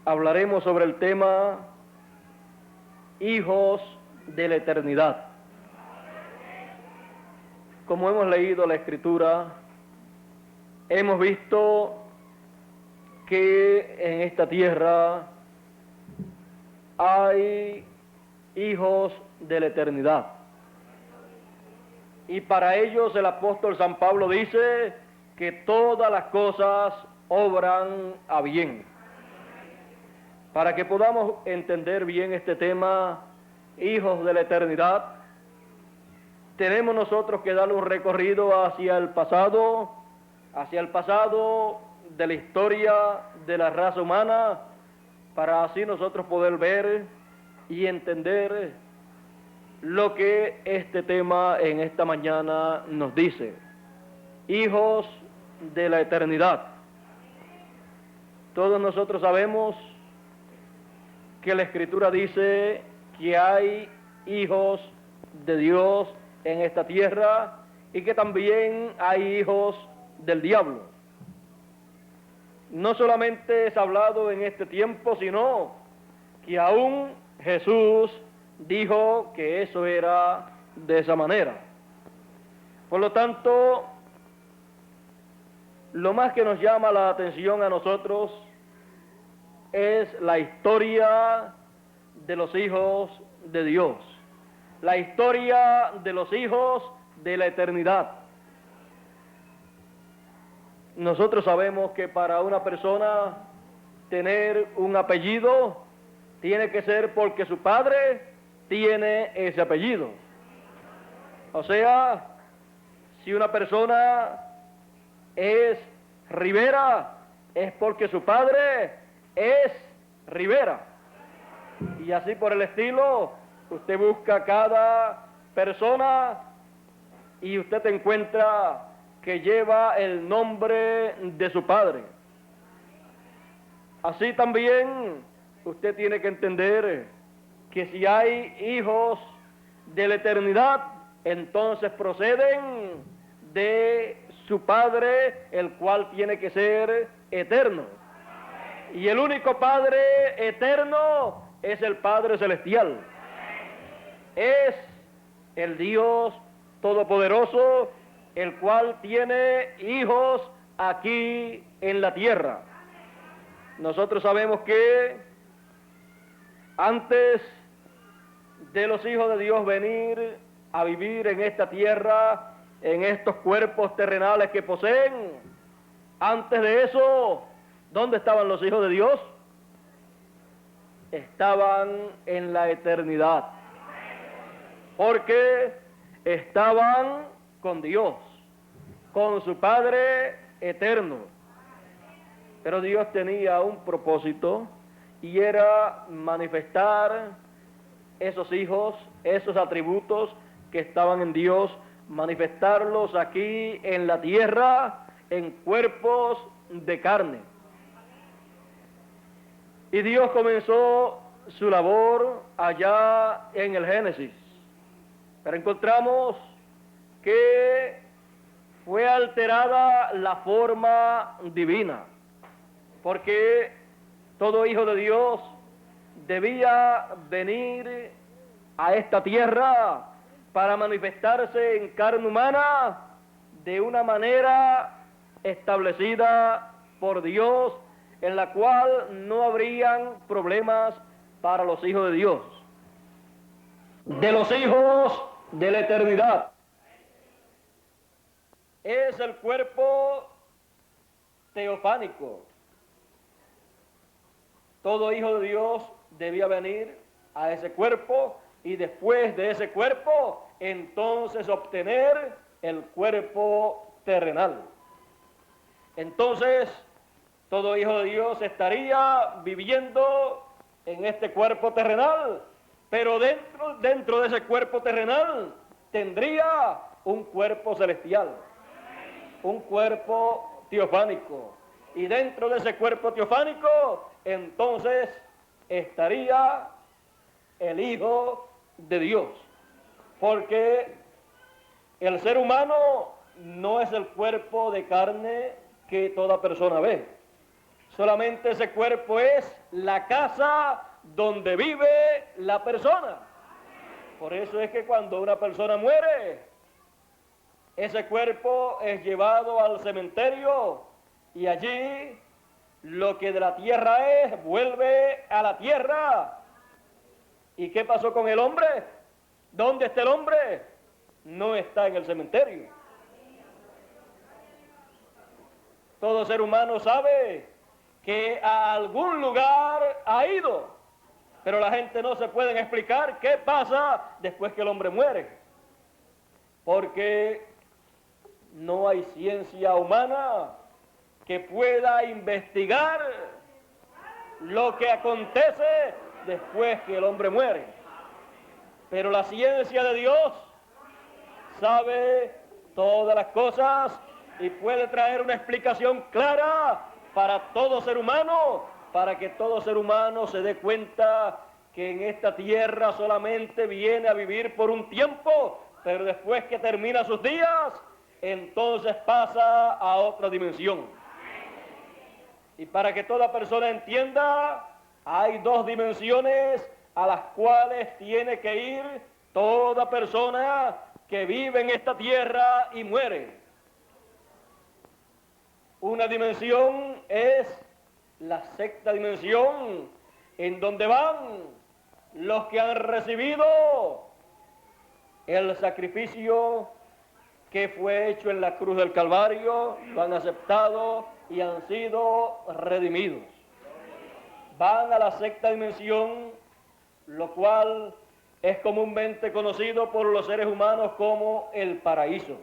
hablaremos sobre el tema hijos de la eternidad. Como hemos leído la Escritura, hemos visto que en esta tierra hay hijos de la eternidad. Y para ellos el apóstol San Pablo dice que todas las cosas obran a bien. Para que podamos entender bien este tema, hijos de la eternidad, tenemos nosotros que darle un recorrido hacia el pasado de la historia de la raza humana, para así nosotros poder ver y entender lo que este tema en esta mañana nos dice. Hijos de la eternidad. Todos nosotros sabemos que la Escritura dice que hay hijos de Dios en esta tierra y que también hay hijos del diablo. No solamente es hablado en este tiempo, sino que aún Jesús dijo que eso era de esa manera. Por lo tanto, lo más que nos llama la atención a nosotros es la historia de los hijos de Dios, la historia de los hijos de la eternidad. Nosotros sabemos que para una persona tener un apellido tiene que ser porque su padre tiene ese apellido. O sea, si una persona es Rivera, es porque su padre es Rivera. Y así por el estilo, usted busca cada persona y usted encuentra que lleva el nombre de su padre. Así también usted tiene que entender que si hay hijos de la eternidad, entonces proceden de su Padre, el cual tiene que ser eterno. Y el único Padre eterno es el Padre celestial. Es el Dios todopoderoso, el cual tiene hijos aquí en la tierra. Nosotros sabemos que antes de los hijos de Dios venir a vivir en esta tierra, en estos cuerpos terrenales que poseen, antes de eso, ¿dónde estaban los hijos de Dios? Estaban en la eternidad, porque estaban con Dios, con su Padre eterno. Pero Dios tenía un propósito y era manifestar esos hijos, esos atributos que estaban en Dios, manifestarlos aquí en la tierra en cuerpos de carne. Y Dios comenzó su labor allá en el Génesis. Pero encontramos que fue alterada la forma divina, porque todo hijo de Dios debía venir a esta tierra para manifestarse en carne humana de una manera establecida por Dios, en la cual no habrían problemas para los hijos de Dios, de los hijos de la eternidad. Es el cuerpo teofánico. Todo hijo de Dios debía venir a ese cuerpo y después de ese cuerpo, entonces obtener el cuerpo terrenal. Entonces, todo hijo de Dios estaría viviendo en este cuerpo terrenal, pero dentro de ese cuerpo terrenal tendría un cuerpo celestial, un cuerpo teofánico. Y dentro de ese cuerpo teofánico, entonces estaría el Hijo de Dios. Porque el ser humano no es el cuerpo de carne que toda persona ve, Solamente ese cuerpo es la casa donde vive la persona. Por eso es que cuando una persona muere, ese cuerpo es llevado al cementerio y allí lo que de la tierra es, vuelve a la tierra. ¿Y qué pasó con el hombre? ¿Dónde está el hombre? No está en el cementerio. Todo ser humano sabe que a algún lugar ha ido, pero la gente no se puede explicar qué pasa después que el hombre muere, porque no hay ciencia humana que pueda investigar lo que acontece después que el hombre muere. Pero la ciencia de Dios sabe todas las cosas y puede traer una explicación clara para todo ser humano, para que todo ser humano se dé cuenta que en esta tierra solamente viene a vivir por un tiempo, pero después que termina sus días, entonces pasa a otra dimensión. Y para que toda persona entienda, hay dos dimensiones a las cuales tiene que ir toda persona que vive en esta tierra y muere. Una dimensión es la sexta dimensión, en donde van los que han recibido el sacrificio que fue hecho en la cruz del Calvario, lo han aceptado y han sido redimidos. Van a la sexta dimensión, lo cual es comúnmente conocido por los seres humanos como el paraíso.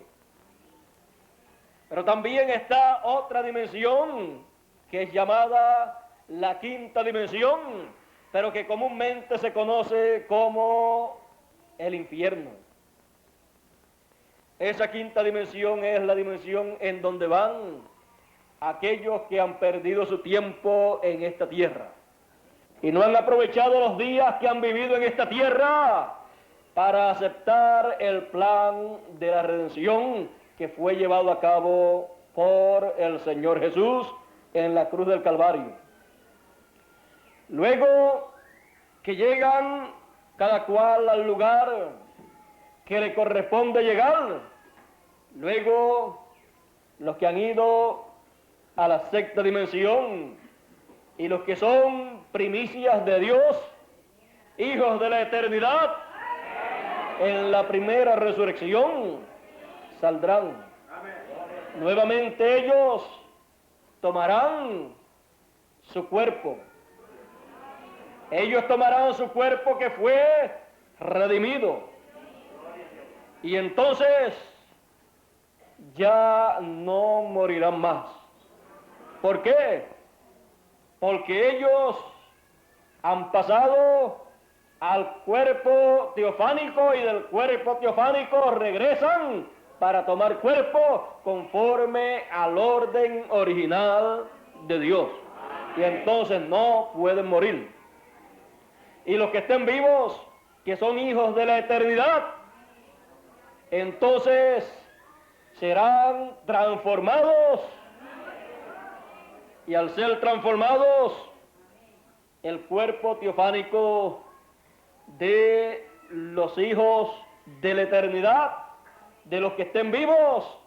Pero también está otra dimensión que es llamada la quinta dimensión, pero que comúnmente se conoce como el infierno. Esa quinta dimensión es la dimensión en donde van aquellos que han perdido su tiempo en esta tierra y no han aprovechado los días que han vivido en esta tierra para aceptar el plan de la redención que fue llevado a cabo por el Señor Jesús en la cruz del Calvario. Luego que llegan cada cual al lugar que le corresponde llegar, luego los que han ido a la sexta dimensión y los que son primicias de Dios, hijos de la eternidad, en la primera resurrección saldrán. Nuevamente ellos tomarán su cuerpo. Ellos tomarán su cuerpo que fue redimido. Y entonces ya no morirán más. ¿Por qué? Porque ellos han pasado al cuerpo teofánico y del cuerpo teofánico regresan para tomar cuerpo conforme al orden original de Dios. Y entonces no pueden morir. Y los que estén vivos, que son hijos de la eternidad, entonces serán transformados. Y al ser transformados, el cuerpo teofánico de los hijos de la eternidad, de los que estén vivos,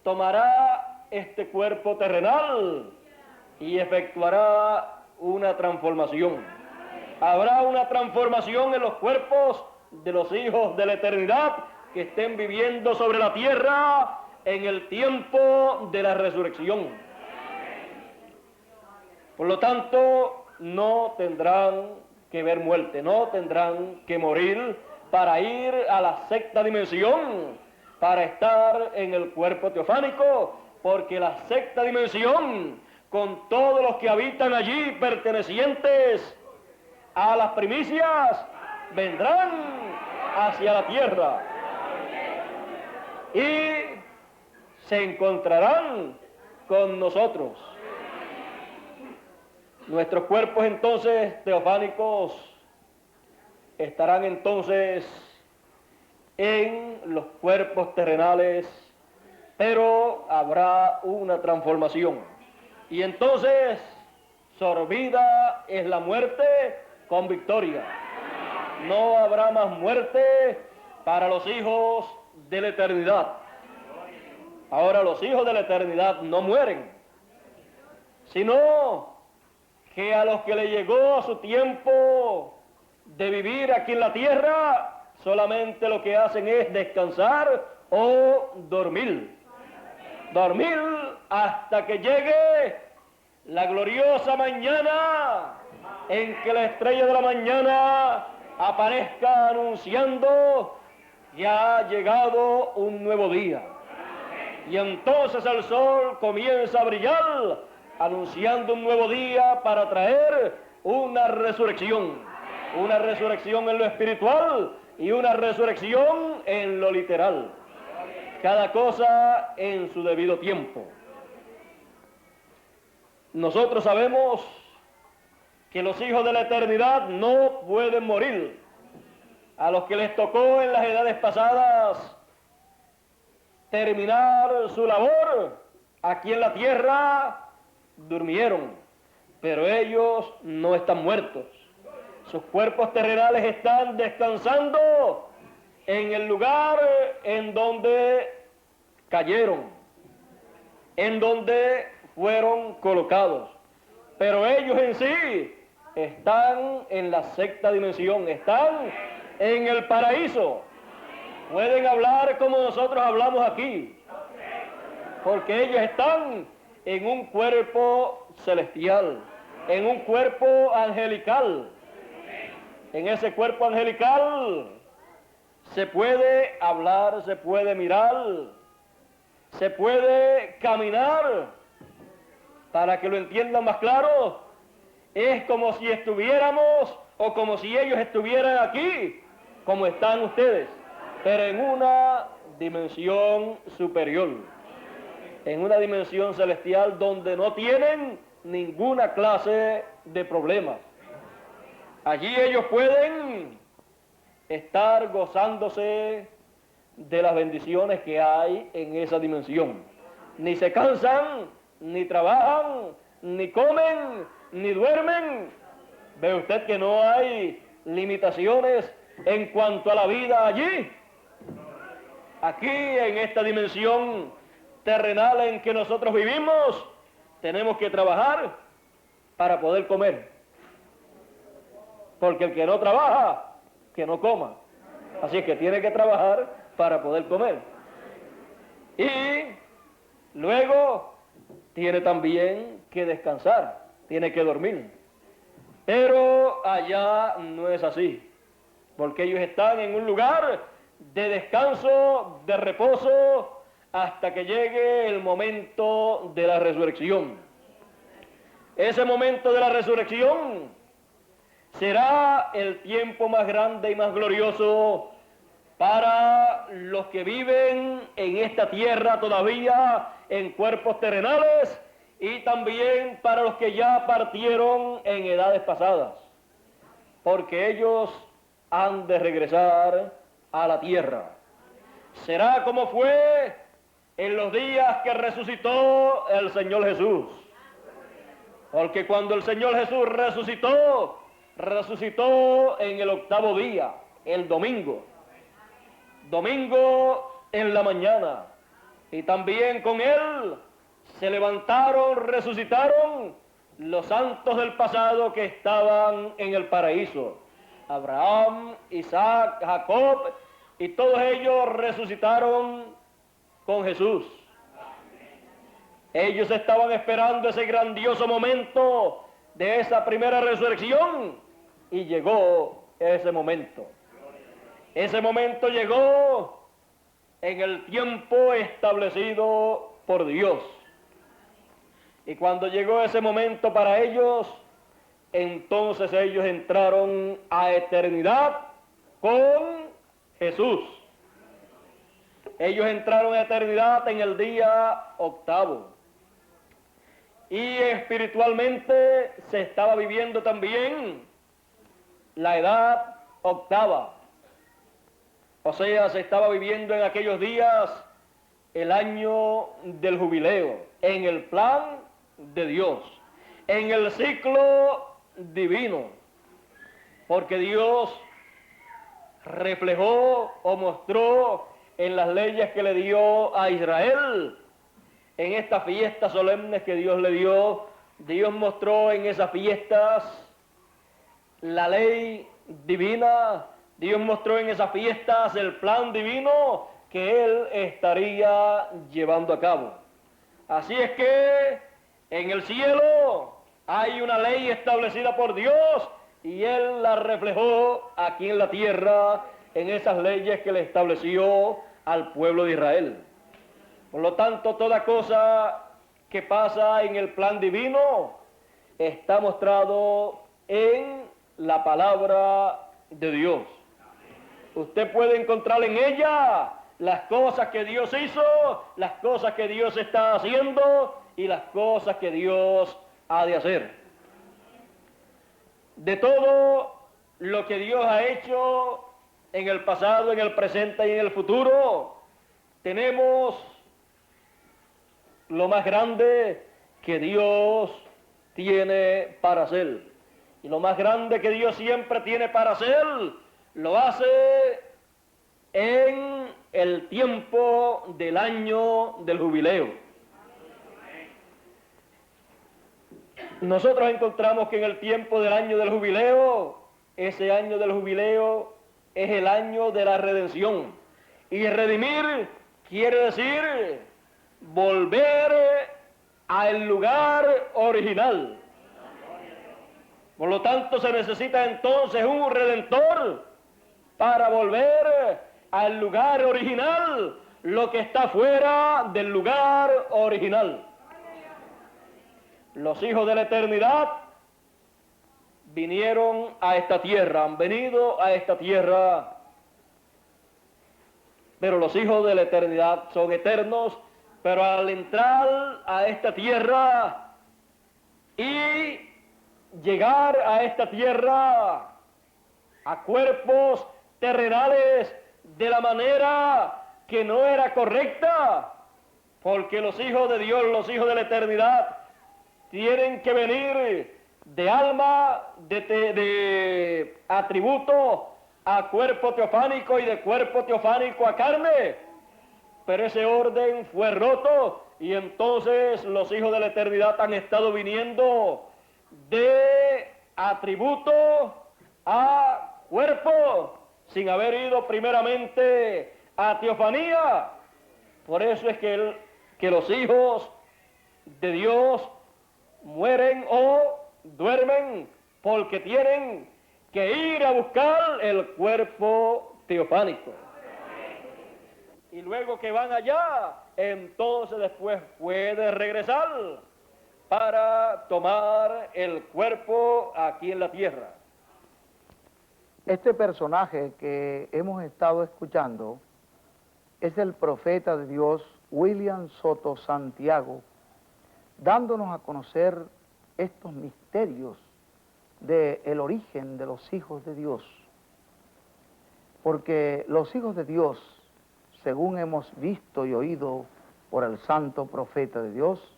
tomará este cuerpo terrenal y efectuará una transformación. Habrá una transformación en los cuerpos de los hijos de la eternidad que estén viviendo sobre la tierra en el tiempo de la resurrección. Por lo tanto, no tendrán que ver muerte, no tendrán que morir para ir a la sexta dimensión, para estar en el cuerpo teofánico, porque la sexta dimensión, con todos los que habitan allí pertenecientes a las primicias, vendrán hacia la tierra y se encontrarán con nosotros. Nuestros cuerpos entonces teofánicos estarán entonces en los cuerpos terrenales, pero habrá una transformación. Y entonces Sorbida es la muerte con victoria. No habrá más muerte para los hijos de la eternidad. Ahora los hijos de la eternidad no mueren, sino que a los que le llegó su tiempo de vivir aquí en la tierra, solamente lo que hacen es descansar o dormir. Dormir hasta que llegue la gloriosa mañana en que la estrella de la mañana aparezca anunciando que ha llegado un nuevo día. Y entonces el sol comienza a brillar, anunciando un nuevo día para traer una resurrección en lo espiritual y una resurrección en lo literal. Cada cosa en su debido tiempo. Nosotros sabemos que los hijos de la eternidad no pueden morir. A los que les tocó en las edades pasadas terminar su labor aquí en la tierra, durmieron, pero ellos no están muertos. Sus cuerpos terrenales están descansando en el lugar en donde cayeron, en donde fueron colocados. Pero ellos en sí están en la sexta dimensión, están en el paraíso. Pueden hablar como nosotros hablamos aquí, porque ellos están en un cuerpo celestial, en un cuerpo angelical. En ese cuerpo angelical se puede hablar, se puede mirar, se puede caminar. Para que lo entiendan más claro, es como si estuviéramos o como si ellos estuvieran aquí, como están ustedes, pero en una dimensión superior, en una dimensión celestial donde no tienen ninguna clase de problemas. Allí ellos pueden estar gozándose de las bendiciones que hay en esa dimensión. Ni se cansan, ni trabajan, ni comen, ni duermen. ¿Ve usted que no hay limitaciones en cuanto a la vida allí? Aquí, en esta dimensión terrenal en que nosotros vivimos, tenemos que trabajar para poder comer. Porque el que no trabaja, que no coma. Así es que tiene que trabajar para poder comer. Y luego tiene también que descansar, tiene que dormir. Pero allá no es así, porque ellos están en un lugar de descanso, de reposo, hasta que llegue el momento de la resurrección. Ese momento de la resurrección será el tiempo más grande y más glorioso para los que viven en esta tierra todavía en cuerpos terrenales y también para los que ya partieron en edades pasadas, porque ellos han de regresar a la tierra. Será como fue en los días que resucitó el Señor Jesús, porque cuando el Señor Jesús resucitó en el octavo día, el domingo en la mañana, y también con él se levantaron, resucitaron los santos del pasado que estaban en el paraíso. Abraham, Isaac, Jacob, y todos ellos resucitaron con Jesús. Ellos estaban esperando ese grandioso momento de esa primera resurrección y llegó ese momento. Ese momento llegó en el tiempo establecido por Dios. Y cuando llegó ese momento para ellos, entonces ellos entraron a eternidad con Jesús. Ellos entraron a eternidad en el día octavo. Y espiritualmente se estaba viviendo también la edad octava. O sea, se estaba viviendo en aquellos días el año del jubileo, en el plan de Dios. en el ciclo divino, porque Dios reflejó o mostró en las leyes que le dio a Israel, en estas fiestas solemnes que Dios le dio, Dios mostró en esas fiestas la ley divina, Dios mostró en esas fiestas el plan divino que Él estaría llevando a cabo. Así es que en el cielo hay una ley establecida por Dios y Él la reflejó aquí en la tierra en esas leyes que le estableció al pueblo de Israel. Por lo tanto, toda cosa que pasa en el plan divino está mostrado en la palabra de Dios. Usted puede encontrar en ella las cosas que Dios hizo, las cosas que Dios está haciendo y las cosas que Dios ha de hacer. De todo lo que Dios ha hecho en el pasado, en el presente y en el futuro, tenemos lo más grande que Dios tiene para hacer. Y lo más grande que Dios siempre tiene para hacer, lo hace en el tiempo del año del jubileo. Nosotros encontramos que en el tiempo del año del jubileo, ese año del jubileo es el año de la redención. Y redimir quiere decir volver al lugar original. Por lo tanto, se necesita entonces un redentor para volver al lugar original, lo que está fuera del lugar original. Los hijos de la eternidad vinieron a esta tierra, han venido a esta tierra, pero los hijos de la eternidad son eternos, pero al entrar a esta tierra y llegar a esta tierra, a cuerpos terrenales de la manera que no era correcta, porque los hijos de Dios, los hijos de la eternidad, tienen que venir de alma, de atributo a cuerpo teofánico y de cuerpo teofánico a carne. Pero ese orden fue roto y entonces los hijos de la eternidad han estado viniendo de atributo a cuerpo, sin haber ido primeramente a teofanía. Por eso es que los hijos de Dios mueren o duermen, porque tienen que ir a buscar el cuerpo teofánico. Y luego que van allá, entonces después puede regresar para tomar el cuerpo aquí en la tierra. Este personaje que hemos estado escuchando es el profeta de Dios William Soto Santiago, dándonos a conocer estos misterios del origen de los hijos de Dios. Porque los hijos de Dios, según hemos visto y oído por el santo profeta de Dios,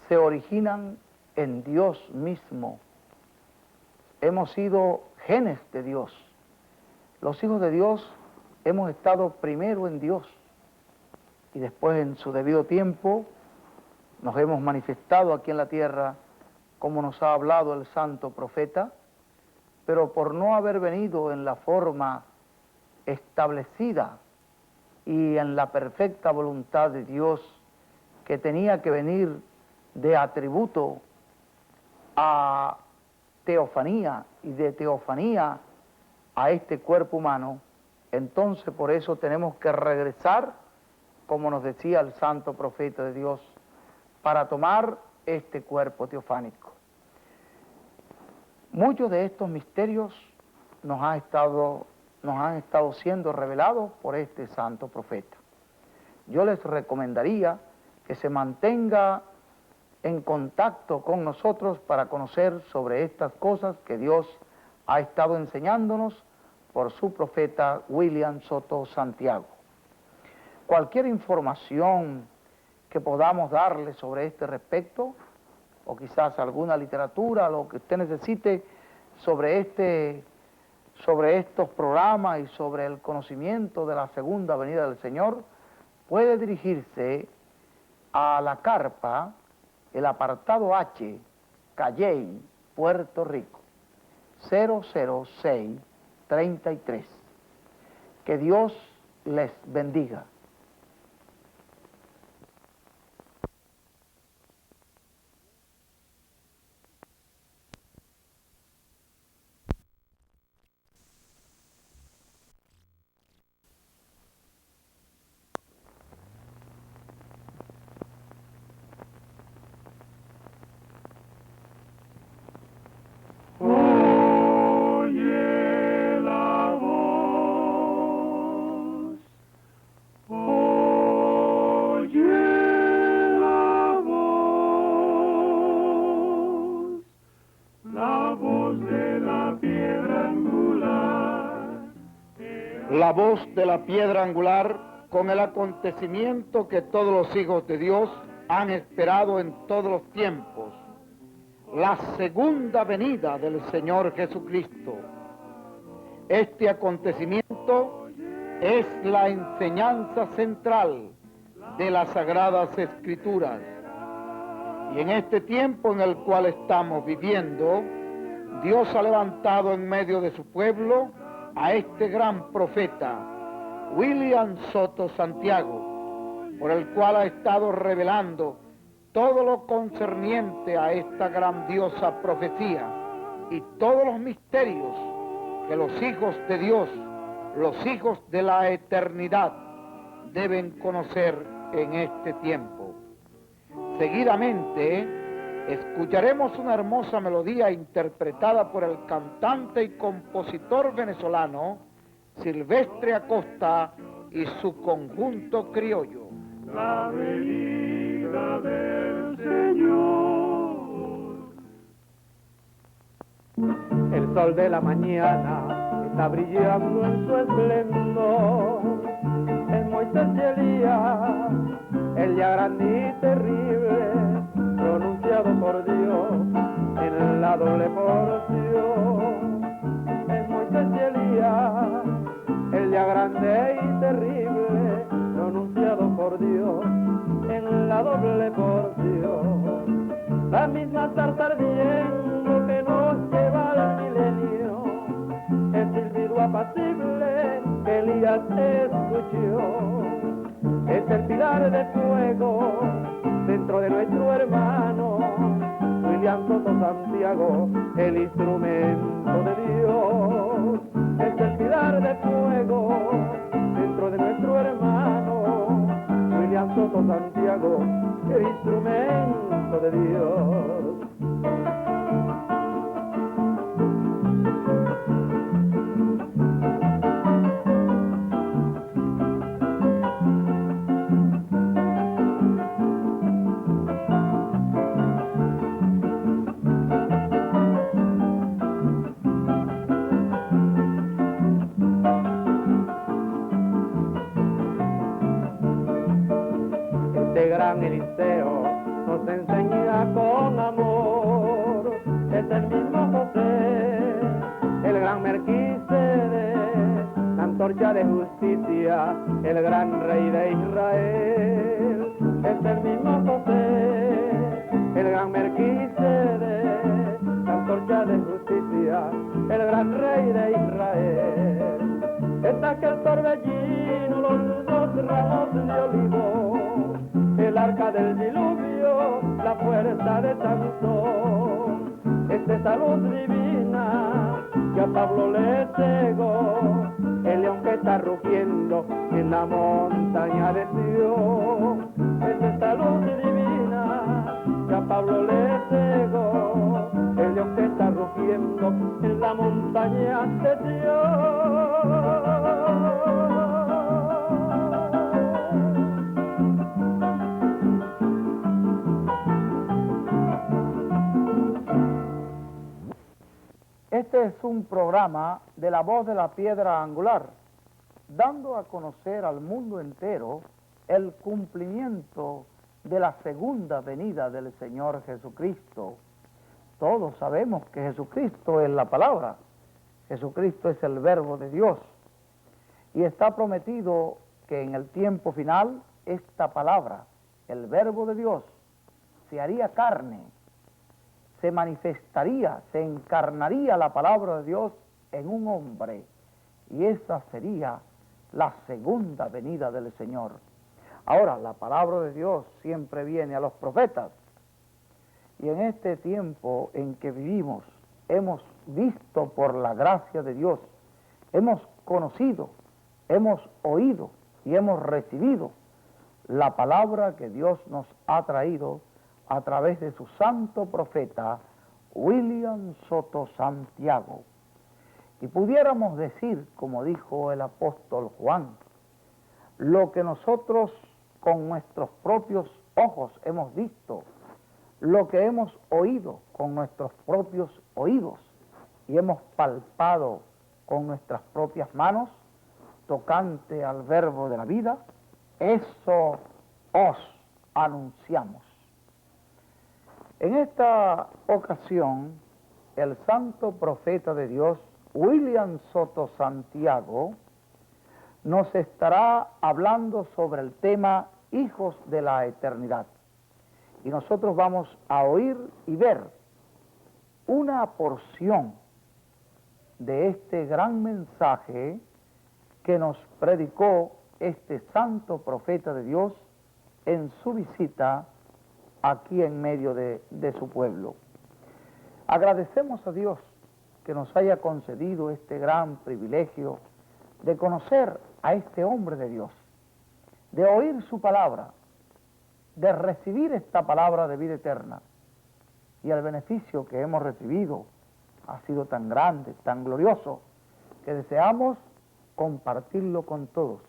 se originan en Dios mismo. Hemos sido genes de Dios. Los hijos de Dios hemos estado primero en Dios y después en su debido tiempo nos hemos manifestado aquí en la tierra como nos ha hablado el santo profeta, pero por no haber venido en la forma establecida y en la perfecta voluntad de Dios, que tenía que venir de atributo a teofanía y de teofanía a este cuerpo humano, entonces por eso tenemos que regresar, como nos decía el santo profeta de Dios, para tomar este cuerpo teofánico. Muchos de estos misterios nos han estado siendo revelados por este santo profeta. Yo les recomendaría que se mantenga en contacto con nosotros para conocer sobre estas cosas que Dios ha estado enseñándonos por su profeta William Soto Santiago. Cualquier información que podamos darle sobre este respecto, o quizás alguna literatura, lo que usted necesite sobre estos programas y sobre el conocimiento de la segunda venida del Señor, puede dirigirse a la carpa, el apartado H, Calley, Puerto Rico, 00633. Que Dios les bendiga. La voz de la piedra angular, con el acontecimiento que todos los hijos de Dios han esperado en todos los tiempos, la segunda venida del Señor Jesucristo. Este acontecimiento es la enseñanza central de las Sagradas Escrituras. Y en este tiempo en el cual estamos viviendo, Dios ha levantado en medio de su pueblo a este gran profeta, William Soto Santiago, por el cual ha estado revelando todo lo concerniente a esta grandiosa profecía y todos los misterios que los hijos de Dios, los hijos de la eternidad, deben conocer en este tiempo. Seguidamente escucharemos una hermosa melodía interpretada por el cantante y compositor venezolano Silvestre Acosta y su conjunto criollo. La venida del Señor. El sol de la mañana está brillando en su esplendor. Es Moisés y Elías, el ya grande y terrible, pronunciado por Dios en la doble porción. Es Moisés y Elías, el ya grande y terrible, pronunciado por Dios en la doble porción. La misma zarza ardiendo que nos lleva al milenio, el silbido apacible que Elías escuchó. Es el pilar de fuego dentro de nuestro hermano William Soto Santiago, el instrumento de Dios. Es el pilar de fuego dentro de nuestro hermano William Soto Santiago, el instrumento de Dios. Eliseo nos enseña con amor. Es el mismo José, el gran Melquisedec, la antorcha de justicia, el gran rey de Israel. Es el mismo José, el gran Melquisedec, la antorcha de justicia, el gran rey de Israel. Es aquel torbellino, los dos ramos de olivo, el arca del diluvio, la fuerza de Sansón. Es esa luz divina que a Pablo le cegó, el león que está rugiendo en la montaña de Sión. Es esa luz divina que a Pablo le cegó, el león que está rugiendo en la montaña de Sión. Este es un programa de la voz de la piedra angular, dando a conocer al mundo entero el cumplimiento de la segunda venida del Señor Jesucristo. Todos sabemos que Jesucristo es la palabra, Jesucristo es el verbo de Dios, y está prometido que en el tiempo final esta palabra, el verbo de Dios, se haría carne, se manifestaría, se encarnaría la palabra de Dios en un hombre, y esa sería la segunda venida del Señor. Ahora, la palabra de Dios siempre viene a los profetas, y en este tiempo en que vivimos, hemos visto por la gracia de Dios, hemos conocido, hemos oído y hemos recibido la palabra que Dios nos ha traído a través de su santo profeta William Soto Santiago. Y pudiéramos decir, como dijo el apóstol Juan, lo que nosotros con nuestros propios ojos hemos visto, lo que hemos oído con nuestros propios oídos y hemos palpado con nuestras propias manos, tocante al verbo de la vida, eso os anunciamos. En esta ocasión, el santo profeta de Dios, William Soto Santiago, nos estará hablando sobre el tema hijos de la eternidad. Y nosotros vamos a oír y ver una porción de este gran mensaje que nos predicó este santo profeta de Dios en su visita aquí en medio de su pueblo. Agradecemos a Dios que nos haya concedido este gran privilegio de conocer a este hombre de Dios, de oír su palabra, de recibir esta palabra de vida eterna. Y el beneficio que hemos recibido ha sido tan grande, tan glorioso, que deseamos compartirlo con todos.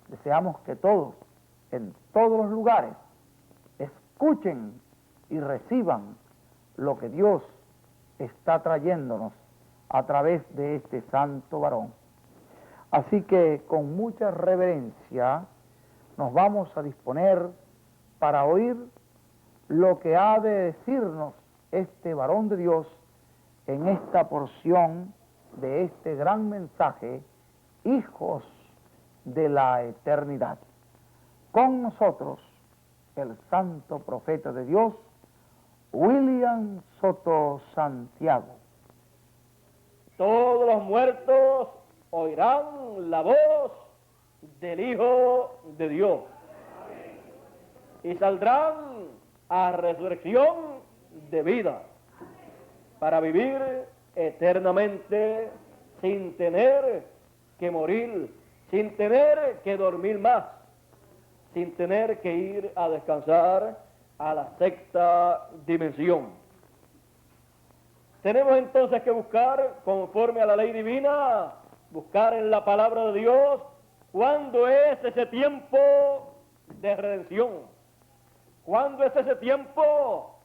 Deseamos que todos, en todos los lugares, escuchen y reciban lo que Dios está trayéndonos a través de este santo varón. Así que con mucha reverencia nos vamos a disponer para oír lo que ha de decirnos este varón de Dios en esta porción de este gran mensaje, hijos de la eternidad. Con nosotros, el santo profeta de Dios, William Soto Santiago. Todos los muertos oirán la voz del Hijo de Dios y saldrán a resurrección de vida para vivir eternamente sin tener que morir, sin tener que dormir más, sin tener que ir a descansar a la sexta dimensión. Tenemos entonces que buscar, conforme a la ley divina, buscar en la palabra de Dios cuándo es ese tiempo de redención, cuándo es ese tiempo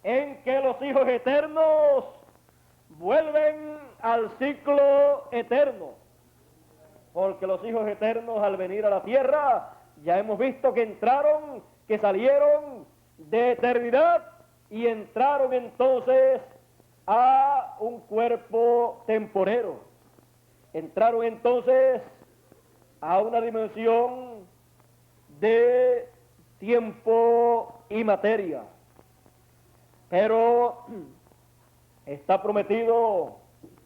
en que los hijos eternos vuelven al ciclo eterno, porque los hijos eternos al venir a la tierra ya hemos visto que entraron, que salieron de eternidad y entraron entonces a un cuerpo temporero. Entraron entonces a una dimensión de tiempo y materia. Pero está prometido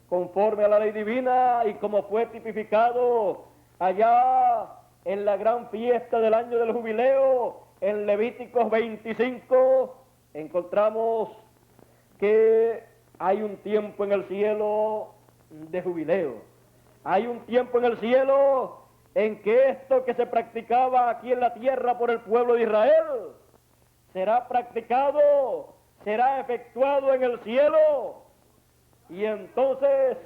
conforme a la ley divina y como fue tipificado allá en la gran fiesta del año del jubileo, en Levíticos 25, encontramos que hay un tiempo en el cielo de jubileo. Hay un tiempo en el cielo en que esto que se practicaba aquí en la tierra por el pueblo de Israel será practicado, será efectuado en el cielo, y entonces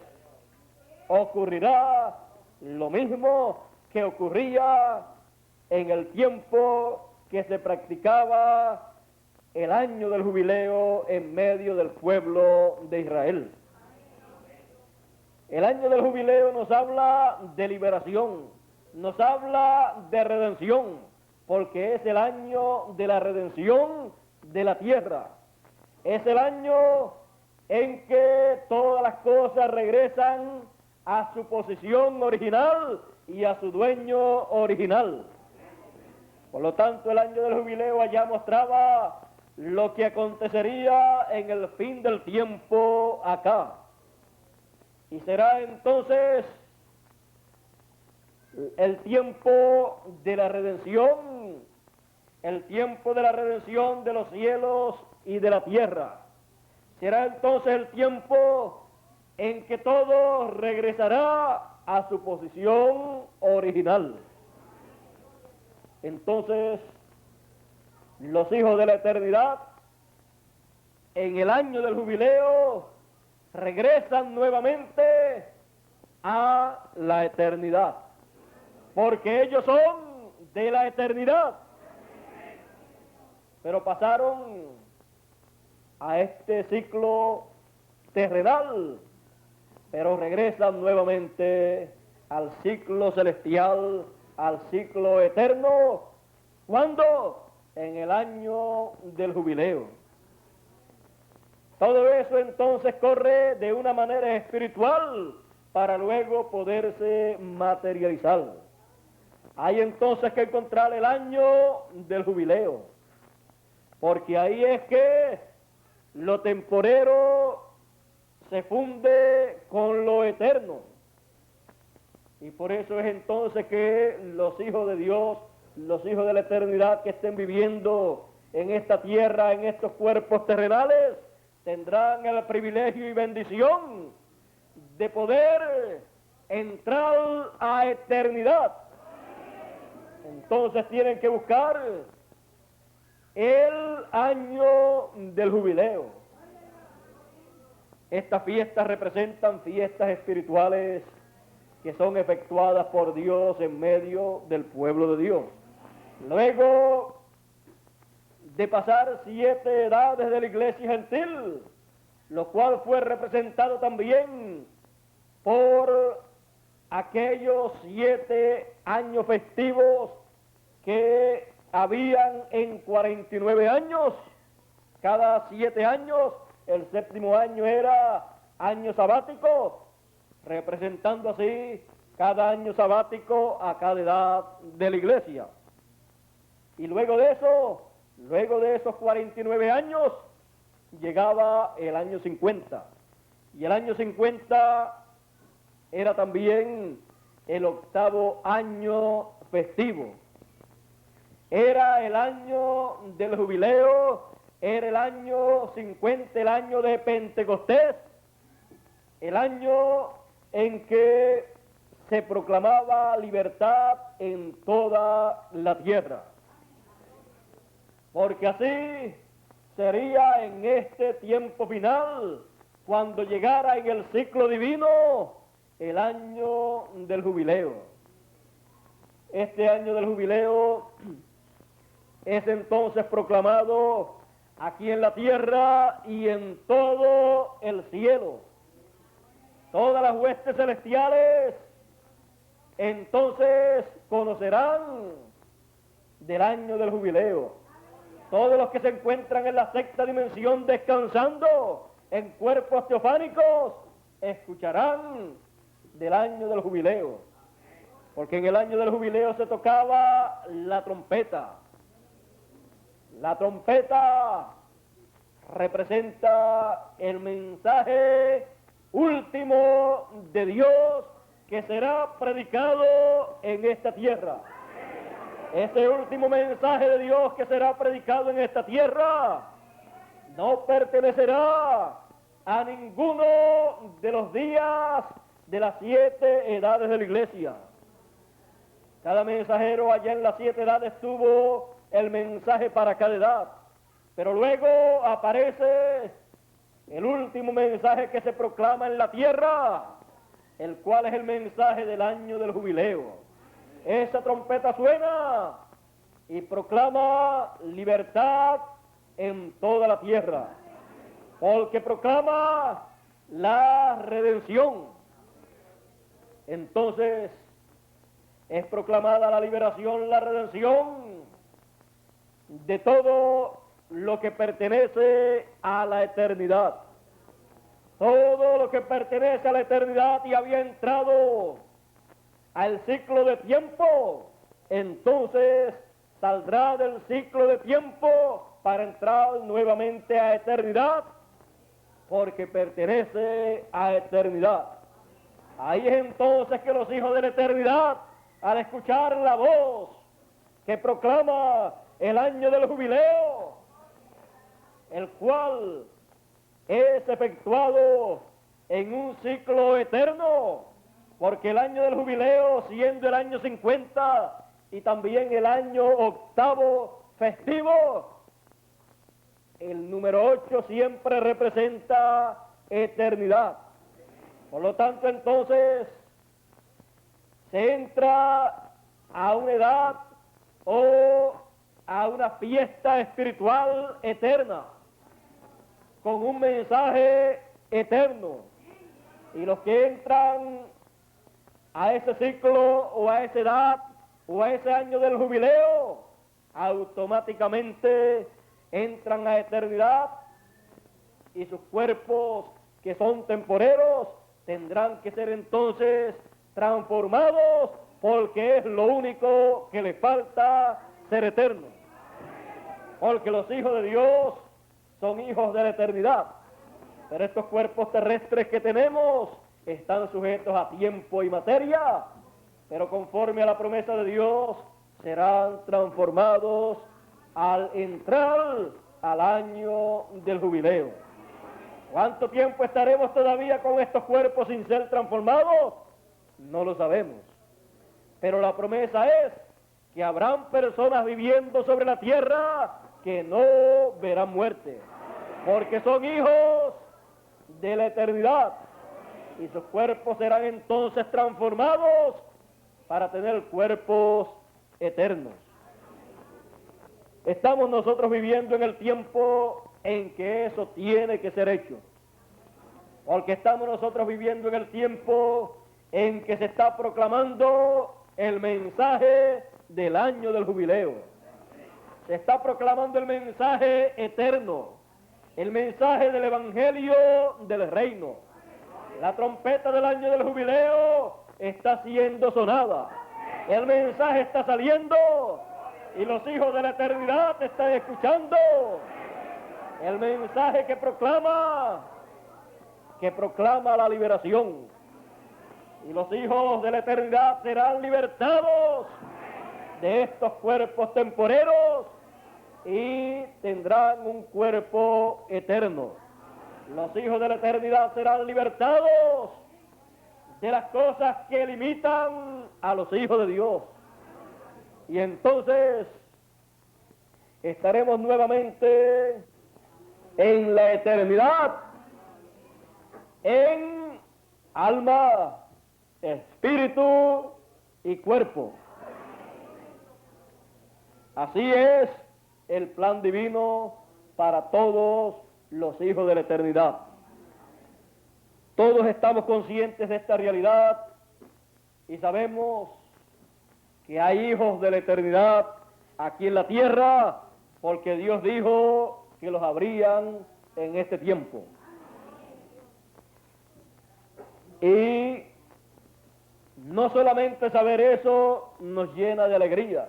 ocurrirá lo mismo que ocurría en el tiempo que se practicaba el año del jubileo en medio del pueblo de Israel. El año del jubileo nos habla de liberación, nos habla de redención, porque es el año de la redención de la tierra. Es el año en que todas las cosas regresan a su posición original y a su dueño original. Por lo tanto, el año del jubileo allá mostraba lo que acontecería en el fin del tiempo acá. Y será entonces el tiempo de la redención, el tiempo de la redención de los cielos y de la tierra. Será entonces el tiempo en que todo regresará a su posición original. Entonces, los hijos de la eternidad, en el año del jubileo, regresan nuevamente a la eternidad, porque ellos son de la eternidad, pero pasaron a este ciclo terrenal, pero regresan nuevamente al ciclo celestial, al ciclo eterno. ¿Cuándo? En el año del jubileo. Todo eso entonces corre de una manera espiritual para luego poderse materializar. Hay entonces que encontrar el año del jubileo, porque ahí es que lo temporero se funde con lo eterno. Y por eso es entonces que los hijos de Dios, los hijos de la eternidad que estén viviendo en esta tierra, en estos cuerpos terrenales, tendrán el privilegio y bendición de poder entrar a eternidad. Entonces tienen que buscar el año del jubileo. Estas fiestas representan fiestas espirituales que son efectuadas por Dios en medio del pueblo de Dios. Luego de pasar 7 edades de la iglesia gentil, lo cual fue representado también por aquellos 7 años festivos que habían en 49 años. Cada 7 años, el 7º año era año sabático, representando así cada año sabático a cada edad de la iglesia. Y luego de esos 49 años, llegaba el año 50. Y el año 50 era también el 8º año festivo. Era el año del jubileo, era el año 50, el año de Pentecostés, el año en que se proclamaba libertad en toda la tierra. Porque así sería en este tiempo final, cuando llegara en el ciclo divino el año del jubileo. Este año del jubileo es entonces proclamado aquí en la tierra y en todo el cielo. Todas las huestes celestiales entonces conocerán del año del jubileo. Todos los que se encuentran en la sexta dimensión descansando en cuerpos teofánicos escucharán del año del jubileo. Porque en el año del jubileo se tocaba la trompeta. La trompeta representa el mensaje último de Dios que será predicado en esta tierra. Ese último mensaje de Dios que será predicado en esta tierra no pertenecerá a ninguno de los días de las 7 edades de la iglesia. Cada mensajero allá en las 7 edades tuvo el mensaje para cada edad, pero luego aparece el último mensaje que se proclama en la tierra, el cual es el mensaje del año del jubileo. Esa trompeta suena y proclama libertad en toda la tierra, porque proclama la redención. Entonces es proclamada la liberación, la redención de todo lo que pertenece a la eternidad. Todo lo que pertenece a la eternidad y había entrado al ciclo de tiempo, entonces saldrá del ciclo de tiempo para entrar nuevamente a eternidad, porque pertenece a eternidad. Ahí es entonces que los hijos de la eternidad, al escuchar la voz que proclama el año del jubileo, el cual es efectuado en un ciclo eterno, porque el año del jubileo, siendo el año 50 y también el año octavo festivo, el número 8 siempre representa eternidad. Por lo tanto, entonces, se entra a una edad o a una fiesta espiritual eterna, con un mensaje eterno. Y los que entran a ese ciclo o a esa edad o a ese año del jubileo, automáticamente entran a eternidad, y sus cuerpos, que son temporeros, tendrán que ser entonces transformados, porque es lo único que les falta ser eterno. Porque los hijos de Dios son hijos de la eternidad, pero estos cuerpos terrestres que tenemos están sujetos a tiempo y materia, pero conforme a la promesa de Dios serán transformados al entrar al año del jubileo. ¿Cuánto tiempo estaremos todavía con estos cuerpos sin ser transformados? No lo sabemos, pero la promesa es que habrán personas viviendo sobre la tierra que no verán muerte, porque son hijos de la eternidad, y sus cuerpos serán entonces transformados para tener cuerpos eternos. Estamos nosotros viviendo en el tiempo en que eso tiene que ser hecho, porque estamos nosotros viviendo en el tiempo en que se está proclamando el mensaje del año del jubileo. Se está proclamando el mensaje eterno, el mensaje del evangelio del reino. La trompeta del año del jubileo está siendo sonada, el mensaje está saliendo y los hijos de la eternidad están escuchando el mensaje que proclama la liberación, y los hijos de la eternidad serán libertados de estos cuerpos temporeros y tendrán un cuerpo eterno. Los hijos de la eternidad serán libertados de las cosas que limitan a los hijos de Dios, y entonces estaremos nuevamente en la eternidad, en alma, espíritu y cuerpo. Así es el plan divino para todos los hijos de la eternidad. Todos estamos conscientes de esta realidad y sabemos que hay hijos de la eternidad aquí en la tierra, porque Dios dijo que los habrían en este tiempo. Y no solamente saber eso nos llena de alegría,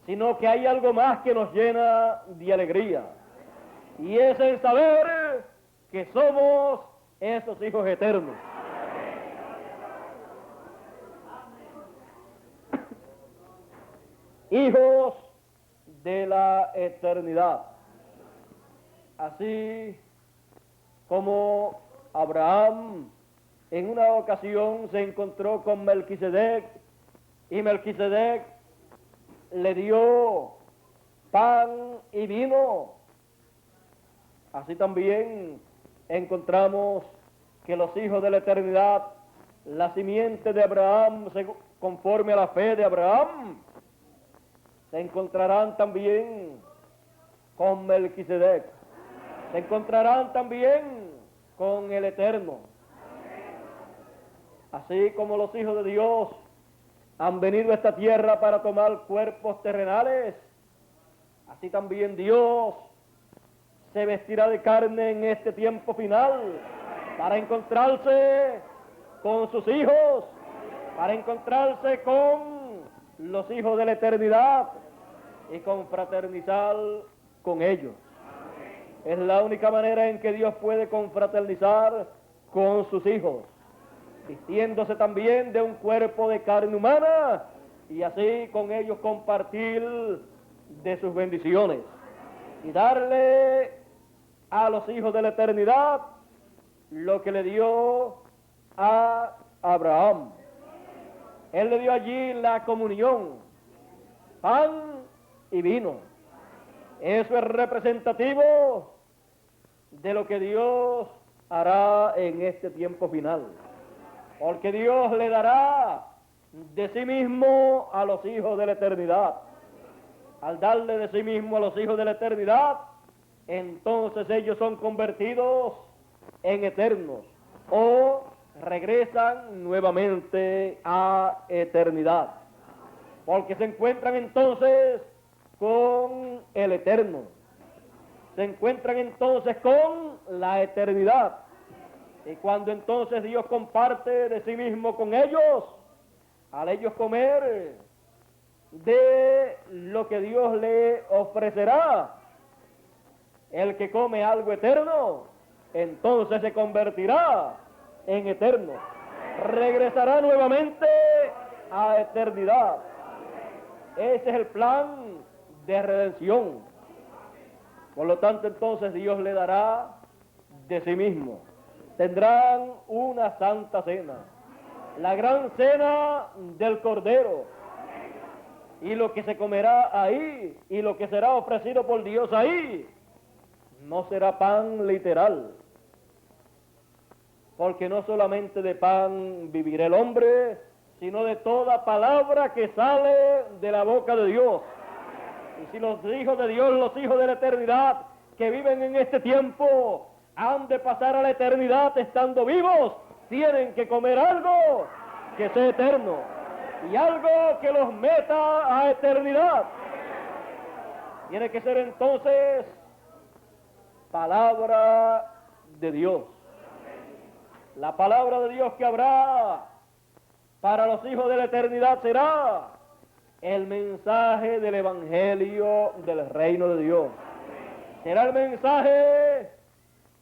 sino que hay algo más que nos llena de alegría, y es el saber que somos esos hijos eternos. Hijos de la eternidad. Así como Abraham en una ocasión se encontró con Melquisedec, y Melquisedec le dio pan y vino, así también encontramos que los hijos de la eternidad, la simiente de Abraham, conforme a la fe de Abraham, se encontrarán también con Melquisedec, se encontrarán también con el Eterno. Así como los hijos de Dios han venido a esta tierra para tomar cuerpos terrenales, así también Dios se vestirá de carne en este tiempo final para encontrarse con sus hijos, para encontrarse con los hijos de la eternidad y confraternizar con ellos. Es la única manera en que Dios puede confraternizar con sus hijos, vistiéndose también de un cuerpo de carne humana y así con ellos compartir de sus bendiciones y darle a los hijos de la eternidad lo que le dio a Abraham. Él le dio allí la comunión, pan y vino. Eso es representativo de lo que Dios hará en este tiempo final. Porque Dios le dará de sí mismo a los hijos de la eternidad. Al darle de sí mismo a los hijos de la eternidad, entonces ellos son convertidos en eternos o regresan nuevamente a eternidad. Porque se encuentran entonces con el eterno. Se encuentran entonces con la eternidad. Y cuando entonces Dios comparte de sí mismo con ellos, al ellos comer de lo que Dios le ofrecerá, el que come algo eterno, entonces se convertirá en eterno. Regresará nuevamente a eternidad. Ese es el plan de redención. Por lo tanto, entonces Dios le dará de sí mismo. Tendrán una santa cena, la gran cena del Cordero. Y lo que se comerá ahí, y lo que será ofrecido por Dios ahí, no será pan literal. Porque no solamente de pan vivirá el hombre, sino de toda palabra que sale de la boca de Dios. Y si los hijos de Dios, los hijos de la eternidad, que viven en este tiempo, han de pasar a la eternidad estando vivos, tienen que comer algo que sea eterno y algo que los meta a eternidad. Tiene que ser entonces palabra de Dios. La palabra de Dios que habrá para los hijos de la eternidad será el mensaje del Evangelio del reino de Dios. Será el mensaje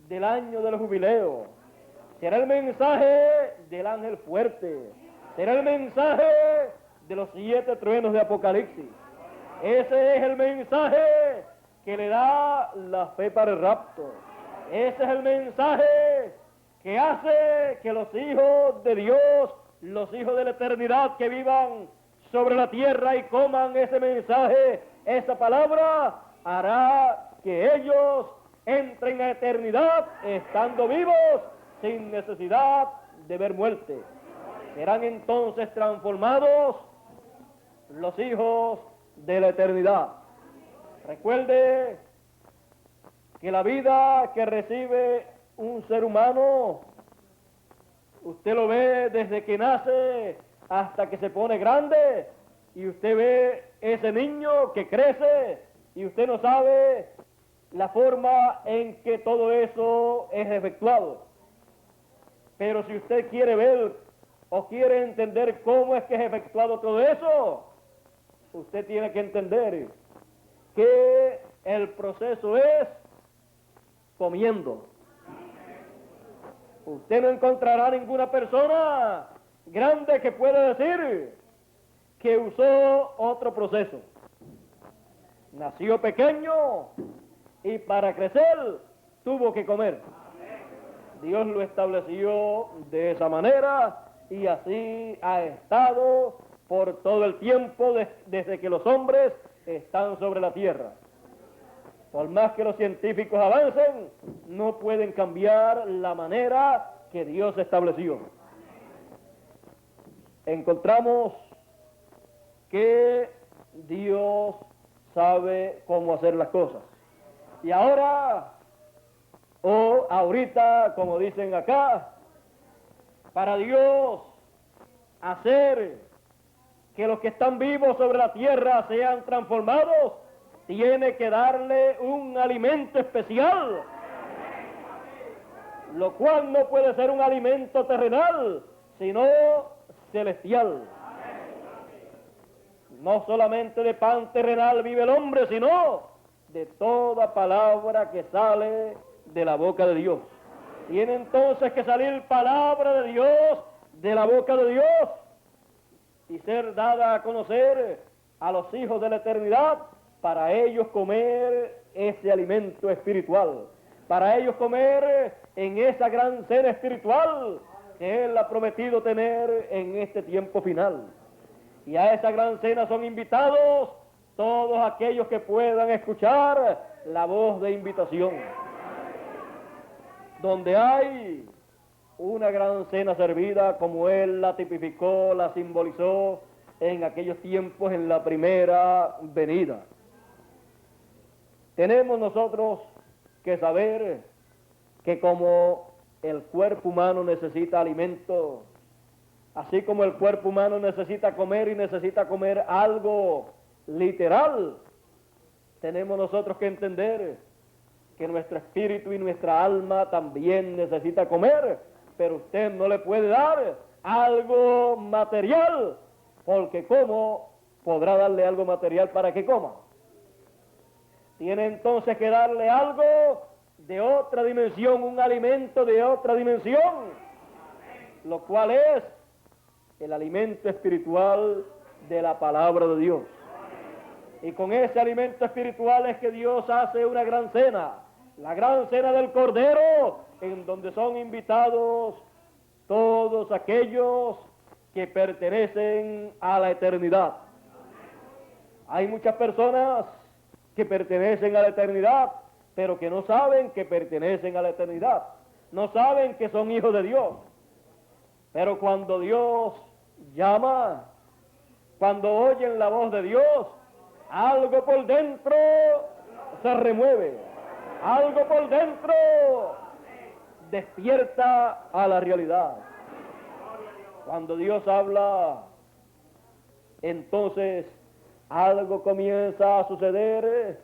del año del jubileo. Será el mensaje del ángel fuerte. Será el mensaje de los 7 truenos de Apocalipsis. Ese es el mensaje que le da la fe para el rapto. Ese es el mensaje que hace que los hijos de Dios, los hijos de la eternidad que vivan sobre la tierra y coman ese mensaje, esa palabra, hará que ellos entren a eternidad estando vivos sin necesidad de ver muerte. Serán entonces transformados los hijos de la eternidad. Recuerde que la vida que recibe un ser humano, usted lo ve desde que nace hasta que se pone grande, y usted ve ese niño que crece y usted no sabe la forma en que todo eso es efectuado. Pero si usted quiere ver o quiere entender cómo es que es efectuado todo eso, usted tiene que entender que el proceso es comiendo. Usted no encontrará ninguna persona grande que pueda decir que usó otro proceso. Nació pequeño y para crecer tuvo que comer. Dios lo estableció de esa manera y así ha estado por todo el tiempo desde que los hombres están sobre la tierra. Por más que los científicos avancen, no pueden cambiar la manera que Dios estableció. Encontramos que Dios sabe cómo hacer las cosas. Y ahora, o ahorita, como dicen acá, para Dios hacer que los que están vivos sobre la tierra sean transformados, tiene que darle un alimento especial, lo cual no puede ser un alimento terrenal, sino celestial. No solamente de pan terrenal vive el hombre, sino de toda palabra que sale de la boca de Dios. Tiene entonces que salir palabra de Dios de la boca de Dios y ser dada a conocer a los hijos de la eternidad para ellos comer ese alimento espiritual, para ellos comer en esa gran cena espiritual que Él ha prometido tener en este tiempo final. Y a esa gran cena son invitados todos aquellos que puedan escuchar la voz de invitación. Donde hay una gran cena servida, como Él la tipificó, la simbolizó en aquellos tiempos en la primera venida. Tenemos nosotros que saber que como el cuerpo humano necesita alimento, así como el cuerpo humano necesita comer y necesita comer algo literal, tenemos nosotros que entender que nuestro espíritu y nuestra alma también necesita comer, pero usted no le puede dar algo material, porque ¿cómo podrá darle algo material para que coma? Tiene entonces que darle algo de otra dimensión, un alimento de otra dimensión, lo cual es el alimento espiritual de la palabra de Dios. Y con ese alimento espiritual es que Dios hace una gran cena, la gran cena del Cordero, en donde son invitados todos aquellos que pertenecen a la eternidad. Hay muchas personas que pertenecen a la eternidad, pero que no saben que pertenecen a la eternidad, no saben que son hijos de Dios. Pero cuando Dios llama, cuando oyen la voz de Dios, algo por dentro se remueve, algo por dentro despierta a la realidad. Cuando Dios habla, entonces algo comienza a suceder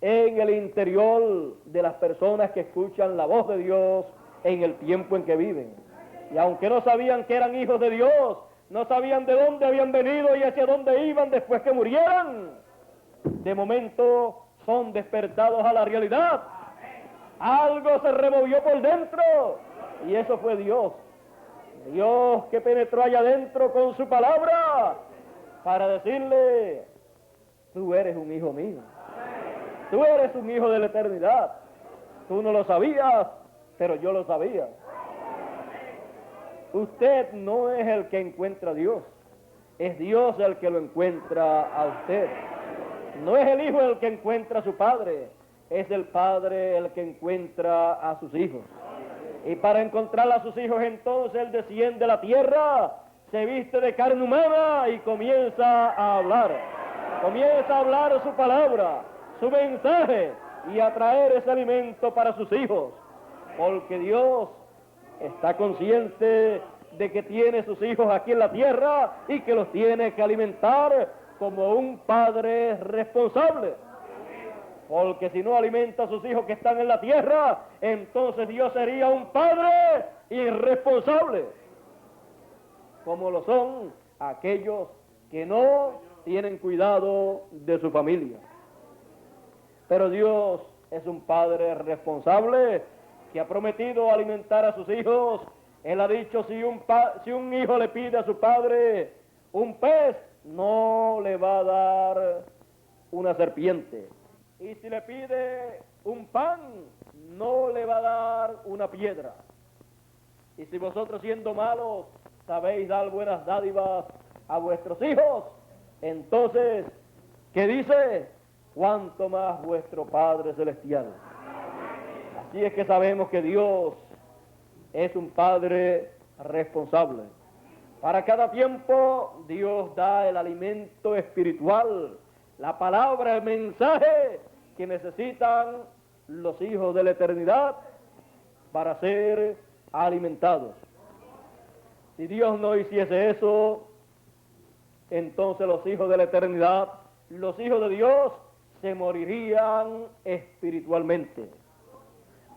en el interior de las personas que escuchan la voz de Dios en el tiempo en que viven. Y aunque no sabían que eran hijos de Dios, no sabían de dónde habían venido y hacia dónde iban después que murieran, de momento son despertados a la realidad. Algo se removió por dentro y eso fue Dios. Dios que penetró allá adentro con su palabra para decirle: tú eres un hijo mío, tú eres un hijo de la eternidad. Tú no lo sabías, pero yo lo sabía. Usted no es el que encuentra a Dios, es Dios el que lo encuentra a usted. No es el hijo el que encuentra a su padre, es el padre el que encuentra a sus hijos. Y para encontrar a sus hijos, entonces Él desciende a la tierra, se viste de carne humana y comienza a hablar su palabra, su mensaje, y a traer ese alimento para sus hijos, porque Dios está consciente de que tiene sus hijos aquí en la tierra y que los tiene que alimentar como un padre responsable. Porque si no alimenta a sus hijos que están en la tierra, entonces Dios sería un padre irresponsable, como lo son aquellos que no tienen cuidado de su familia. Pero Dios es un padre responsable que ha prometido alimentar a sus hijos. Él ha dicho: si un hijo le pide a su padre un pez, no le va a dar una serpiente. Y si le pide un pan, no le va a dar una piedra. Y si vosotros, siendo malos, sabéis dar buenas dádivas a vuestros hijos, entonces, ¿qué dice? Cuánto más vuestro Padre Celestial. Así es que sabemos que Dios es un Padre responsable. Para cada tiempo Dios da el alimento espiritual, la palabra, el mensaje que necesitan los hijos de la eternidad para ser alimentados. Si Dios no hiciese eso, entonces los hijos de la eternidad, los hijos de Dios, se morirían espiritualmente.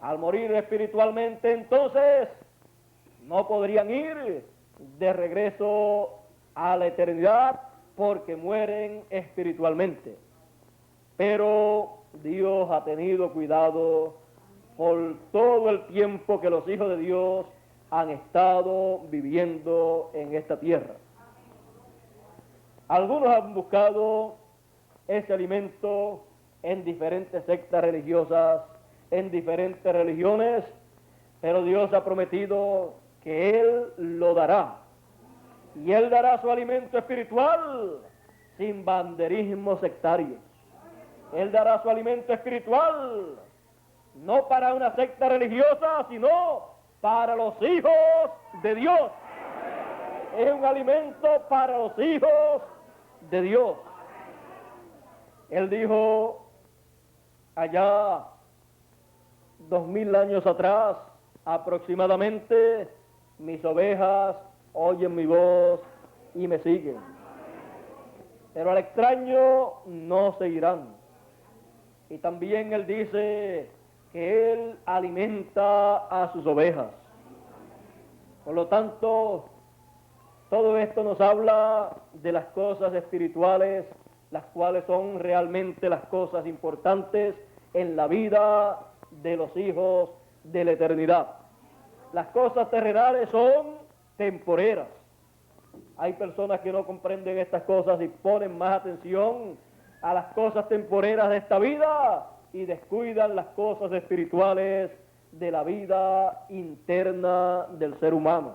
Al morir espiritualmente, entonces, no podrían ir de regreso a la eternidad porque mueren espiritualmente. Pero Dios ha tenido cuidado por todo el tiempo que los hijos de Dios han estado viviendo en esta tierra. Algunos han buscado ese alimento en diferentes sectas religiosas, en diferentes religiones, pero Dios ha prometido que Él lo dará. Y Él dará su alimento espiritual sin banderismo sectario. Él dará su alimento espiritual no para una secta religiosa, sino para los hijos de Dios. Es un alimento para los hijos de Dios. Él dijo allá 2000 años atrás, aproximadamente, mis ovejas oyen mi voz y me siguen. Pero al extraño no seguirán. Y también Él dice que Él alimenta a sus ovejas. Por lo tanto, todo esto nos habla de las cosas espirituales, las cuales son realmente las cosas importantes en la vida de los hijos de la eternidad. Las cosas terrenales son temporeras. Hay personas que no comprenden estas cosas y ponen más atención a las cosas temporeras de esta vida y descuidan las cosas espirituales de la vida interna del ser humano.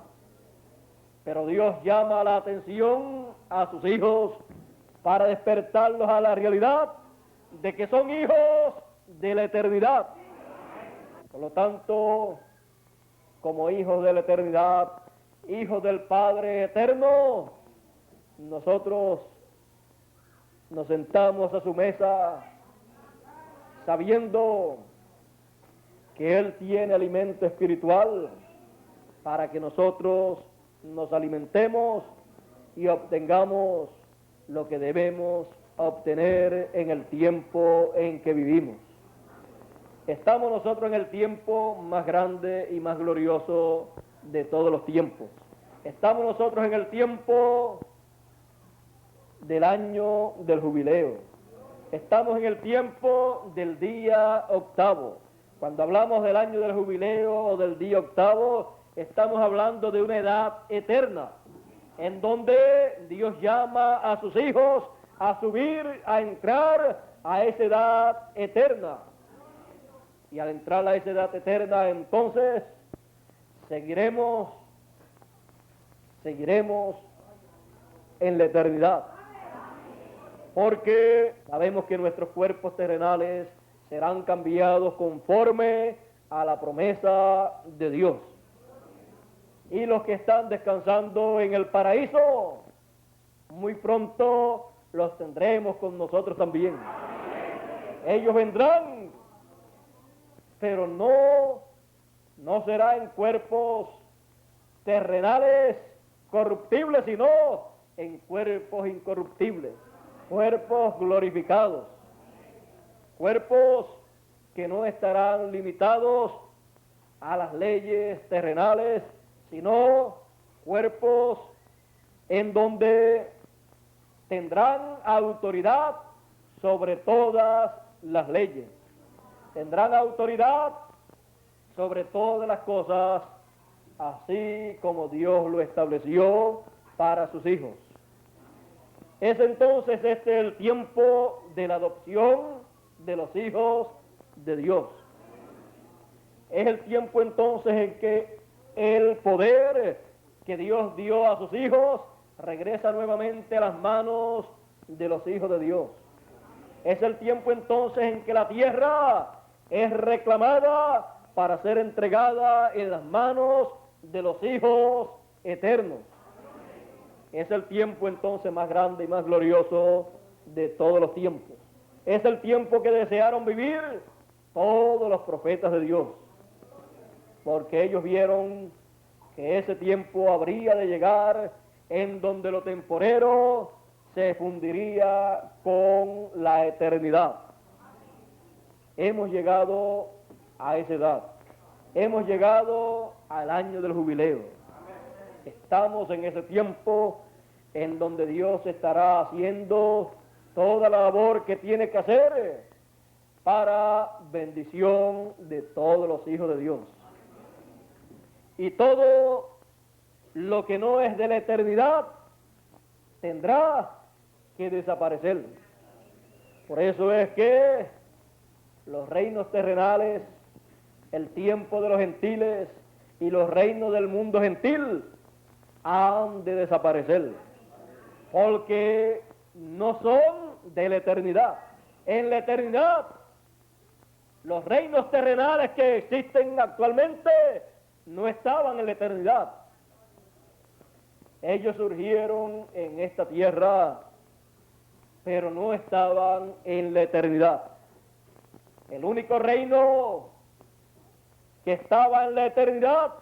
Pero Dios llama la atención a sus hijos para despertarlos a la realidad de que son hijos de la eternidad. Por lo tanto, como hijos de la eternidad, hijos del Padre eterno, nosotros nos sentamos a su mesa sabiendo que Él tiene alimento espiritual para que nosotros nos alimentemos y obtengamos lo que debemos obtener en el tiempo en que vivimos. Estamos nosotros en el tiempo más grande y más glorioso de todos los tiempos. Estamos nosotros en el tiempo del año del jubileo. Estamos en el tiempo del día octavo. Cuando hablamos del año del jubileo o del día octavo, estamos hablando de una edad eterna, en donde Dios llama a sus hijos a subir, a entrar a esa edad eterna. Y al entrar a esa edad eterna, entonces, seguiremos en la eternidad. Porque sabemos que nuestros cuerpos terrenales serán cambiados conforme a la promesa de Dios. Y los que están descansando en el paraíso, muy pronto los tendremos con nosotros también. Ellos vendrán, pero no será en cuerpos terrenales corruptibles, sino en cuerpos incorruptibles, cuerpos glorificados, cuerpos que no estarán limitados a las leyes terrenales, sino cuerpos en donde tendrán autoridad sobre todas las leyes, tendrán autoridad sobre todas las cosas, así como Dios lo estableció para sus hijos. Es entonces el tiempo de la adopción de los hijos de Dios. Es el tiempo entonces en que el poder que Dios dio a sus hijos regresa nuevamente a las manos de los hijos de Dios. Es el tiempo entonces en que la tierra es reclamada para ser entregada en las manos de los hijos eternos. Es el tiempo entonces más grande y más glorioso de todos los tiempos. Es el tiempo que desearon vivir todos los profetas de Dios, porque ellos vieron que ese tiempo habría de llegar en donde lo temporero se fundiría con la eternidad. hemos llegado a esa edad. Hemos llegado al año del jubileo. Estamos en ese tiempo en donde Dios estará haciendo toda la labor que tiene que hacer para bendición de todos los hijos de Dios. Y todo lo que no es de la eternidad tendrá que desaparecer. Por eso es que los reinos terrenales, el tiempo de los gentiles y los reinos del mundo gentil han de desaparecer, porque no son de la eternidad. En la eternidad, los reinos terrenales que existen actualmente no estaban en la eternidad. Ellos surgieron en esta tierra, pero no estaban en la eternidad. El único reino que estaba en la eternidad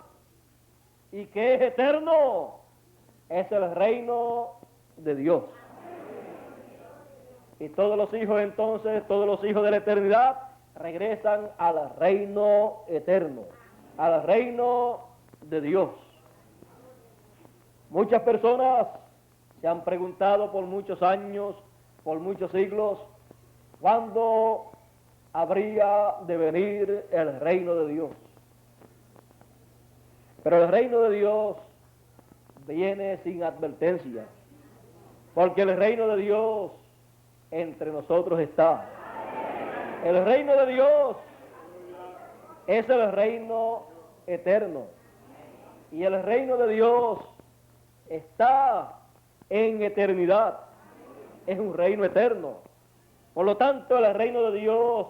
y que es eterno es el reino de Dios. Y todos los hijos entonces, todos los hijos de la eternidad regresan al reino eterno, al reino de Dios. Muchas personas se han preguntado por muchos años, por muchos siglos, ¿cuándo habría de venir el reino de Dios? Pero el reino de Dios viene sin advertencia, porque el reino de Dios entre nosotros está. El reino de Dios es el reino eterno, y el reino de Dios está en eternidad, es un reino eterno. Por lo tanto, el reino de Dios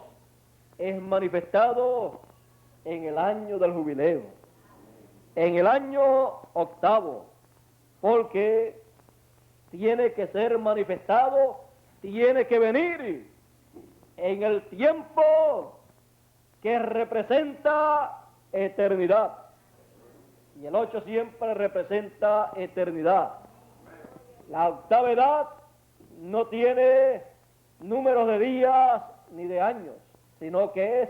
es manifestado en el año del jubileo, en el año octavo, porque tiene que ser manifestado, tiene que venir en el tiempo que representa eternidad. Y el 8 siempre representa eternidad. La octava edad no tiene números de días ni de años, sino que es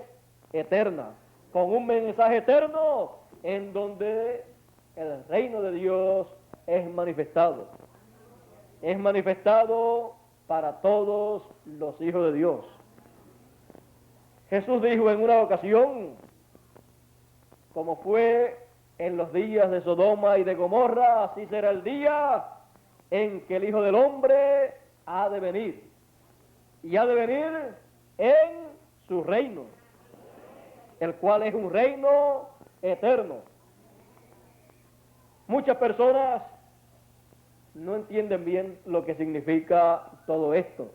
eterna, con un mensaje eterno en donde el reino de Dios es manifestado. Es manifestado para todos los hijos de Dios. Jesús dijo en una ocasión, como fue en los días de Sodoma y de Gomorra, así será el día en que el Hijo del Hombre ha de venir. Y ha de venir en su reino, el cual es un reino eterno. Muchas personas no entienden bien lo que significa todo esto.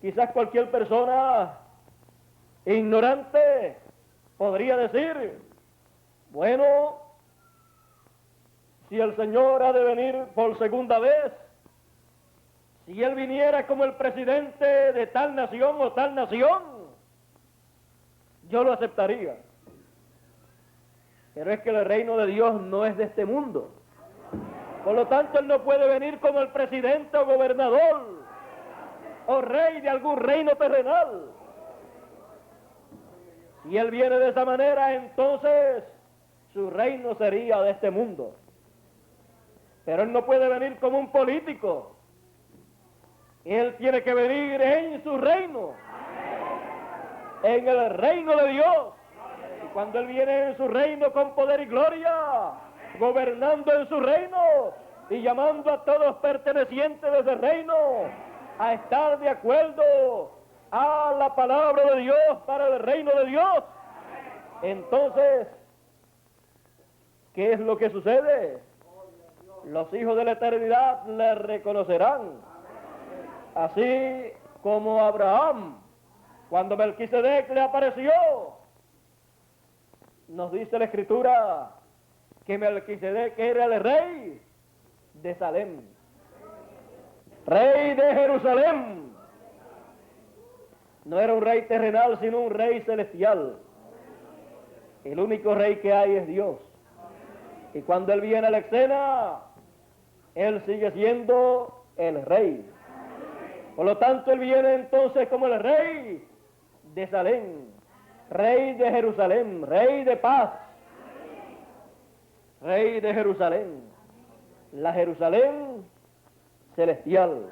Quizás cualquier persona ignorante podría decir, bueno, si el Señor ha de venir por segunda vez, si Él viniera como el presidente de tal nación o tal nación, yo lo aceptaría. Pero es que el reino de Dios no es de este mundo. Por lo tanto, Él no puede venir como el presidente o gobernador o rey de algún reino terrenal. Si Él viene de esa manera, entonces su reino sería de este mundo. Pero Él no puede venir como un político. Él tiene que venir en su reino, en el reino de Dios. Y cuando Él viene en su reino con poder y gloria, gobernando en su reino y llamando a todos pertenecientes de ese reino a estar de acuerdo a la palabra de Dios para el reino de Dios, entonces, ¿qué es lo que sucede? Los hijos de la eternidad le reconocerán. Así como Abraham, cuando Melquisedec le apareció, nos dice la Escritura que Melquisedec era el rey de Salem, rey de Jerusalén. No era un rey terrenal, sino un rey celestial. El único rey que hay es Dios. Y cuando Él viene a la escena, Él sigue siendo el rey. Por lo tanto, Él viene entonces como el rey de Salem, Rey de Jerusalén, Rey de paz, Rey de Jerusalén, la Jerusalén celestial,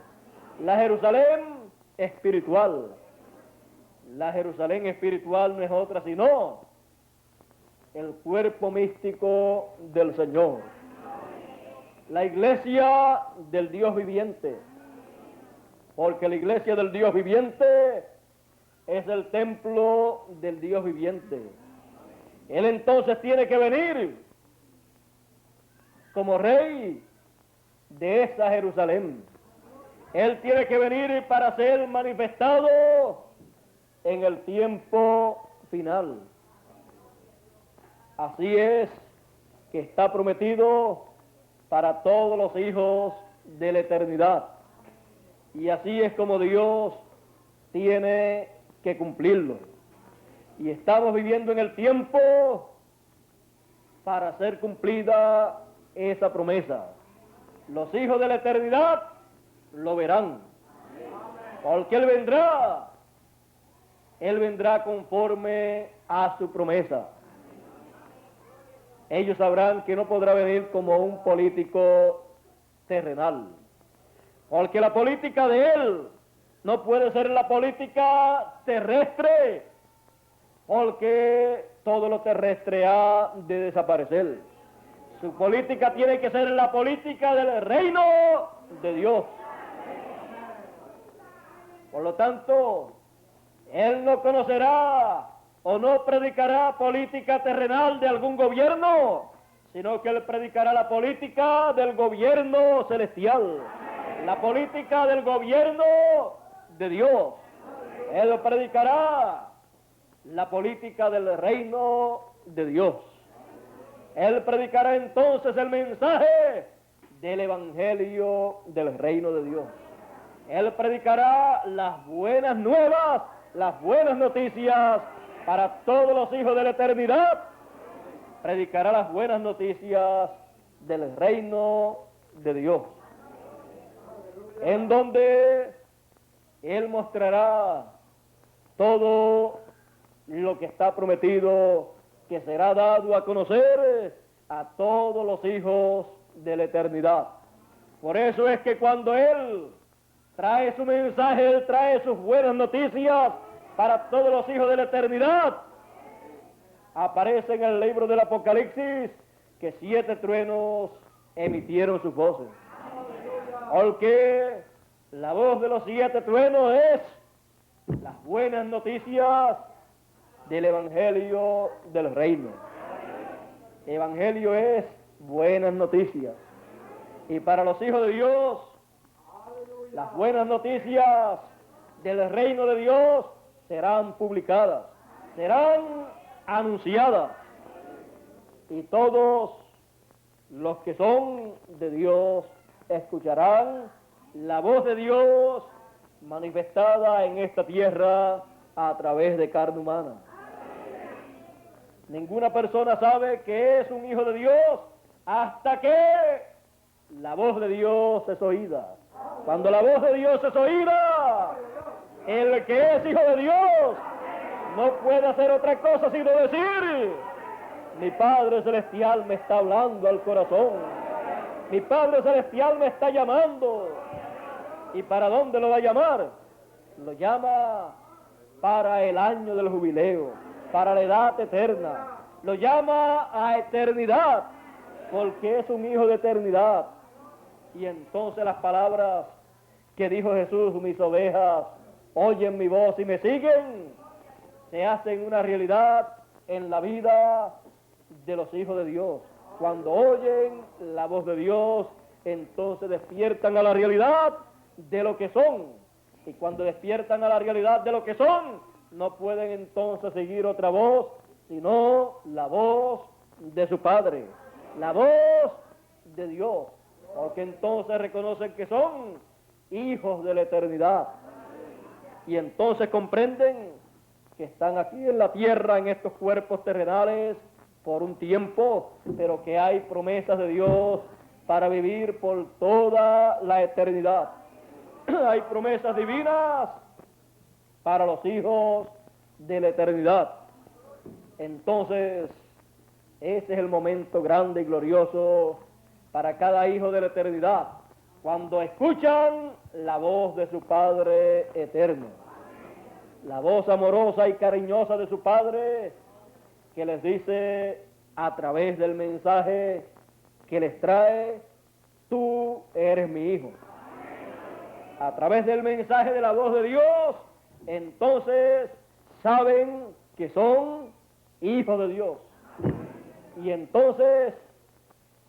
la Jerusalén espiritual. La Jerusalén espiritual no es otra sino el cuerpo místico del Señor, la iglesia del Dios viviente, porque la iglesia del Dios viviente es el templo del Dios viviente. Él entonces tiene que venir como rey de esa Jerusalén. Él tiene que venir para ser manifestado en el tiempo final. Así es que está prometido para todos los hijos de la eternidad. Y así es como Dios tiene que cumplirlo. Y estamos viviendo en el tiempo para hacer cumplida esa promesa. Los hijos de la eternidad lo verán, porque Él vendrá conforme a su promesa. Ellos sabrán que no podrá venir como un político terrenal, porque la política de Él no puede ser la política terrestre, porque todo lo terrestre ha de desaparecer. Su política tiene que ser la política del reino de Dios. Por lo tanto, Él no conocerá o no predicará política terrenal de algún gobierno, sino que Él predicará la política del gobierno celestial, la política del gobierno de Dios. Él predicará la política del reino de Dios. Él predicará entonces el mensaje del evangelio del reino de Dios. Él predicará las buenas nuevas, las buenas noticias para todos los hijos de la eternidad. Predicará las buenas noticias del reino de Dios, en donde Él mostrará todo lo que está prometido, que será dado a conocer a todos los hijos de la eternidad. Por eso es que cuando Él trae su mensaje, Él trae sus buenas noticias para todos los hijos de la eternidad, aparece en el libro del Apocalipsis que 7 truenos emitieron sus voces. Porque la voz de los 7 truenos es las buenas noticias del evangelio del reino. Evangelio es buenas noticias. Y para los hijos de Dios, las buenas noticias del reino de Dios serán publicadas, serán anunciadas. Y todos los que son de Dios escucharán la voz de Dios manifestada en esta tierra a través de carne humana. Ninguna persona sabe que es un hijo de Dios hasta que la voz de Dios es oída. Cuando la voz de Dios es oída, el que es hijo de Dios no puede hacer otra cosa sino decir: mi Padre Celestial me está hablando al corazón, mi Padre Celestial me está llamando. ¿Y para dónde lo va a llamar? Lo llama para el año del jubileo, para la edad eterna. Lo llama a eternidad, porque es un hijo de eternidad. Y entonces las palabras que dijo Jesús: mis ovejas oyen mi voz y me siguen, se hacen una realidad en la vida de los hijos de Dios. Cuando oyen la voz de Dios, entonces despiertan a la realidad de lo que son. Y cuando despiertan a la realidad de lo que son, no pueden entonces seguir otra voz, sino la voz de su Padre, la voz de Dios, porque entonces reconocen que son hijos de la eternidad. Y entonces comprenden que están aquí en la tierra, en estos cuerpos terrenales, por un tiempo, pero que hay promesas de Dios para vivir por toda la eternidad. Hay promesas divinas para los hijos de la eternidad. Entonces, ese es el momento grande y glorioso para cada hijo de la eternidad, cuando escuchan la voz de su Padre eterno, la voz amorosa y cariñosa de su Padre, que les dice a través del mensaje que les trae: tú eres mi hijo. A través del mensaje de la voz de Dios, entonces saben que son hijos de Dios. Y entonces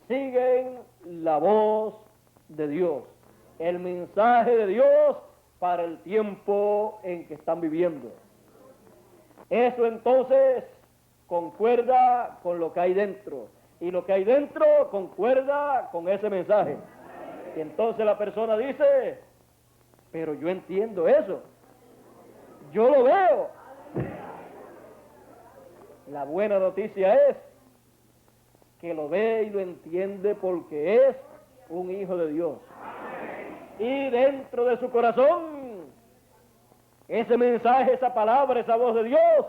siguen la voz de Dios, el mensaje de Dios para el tiempo en que están viviendo. Eso entonces concuerda con lo que hay dentro, y lo que hay dentro concuerda con ese mensaje. Y entonces la persona dice: pero yo entiendo eso, yo lo veo. La buena noticia es que lo ve y lo entiende porque es un hijo de Dios. Y dentro de su corazón, ese mensaje, esa palabra, esa voz de Dios,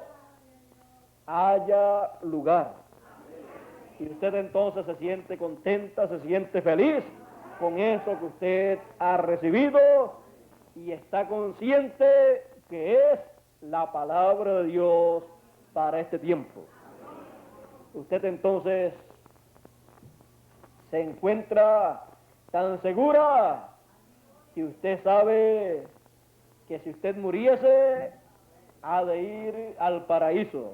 haya lugar. Y usted entonces se siente contenta, se siente feliz con eso que usted ha recibido y está consciente que es la palabra de Dios para este tiempo. Usted entonces se encuentra tan segura que usted sabe que si usted muriese, ha de ir al paraíso.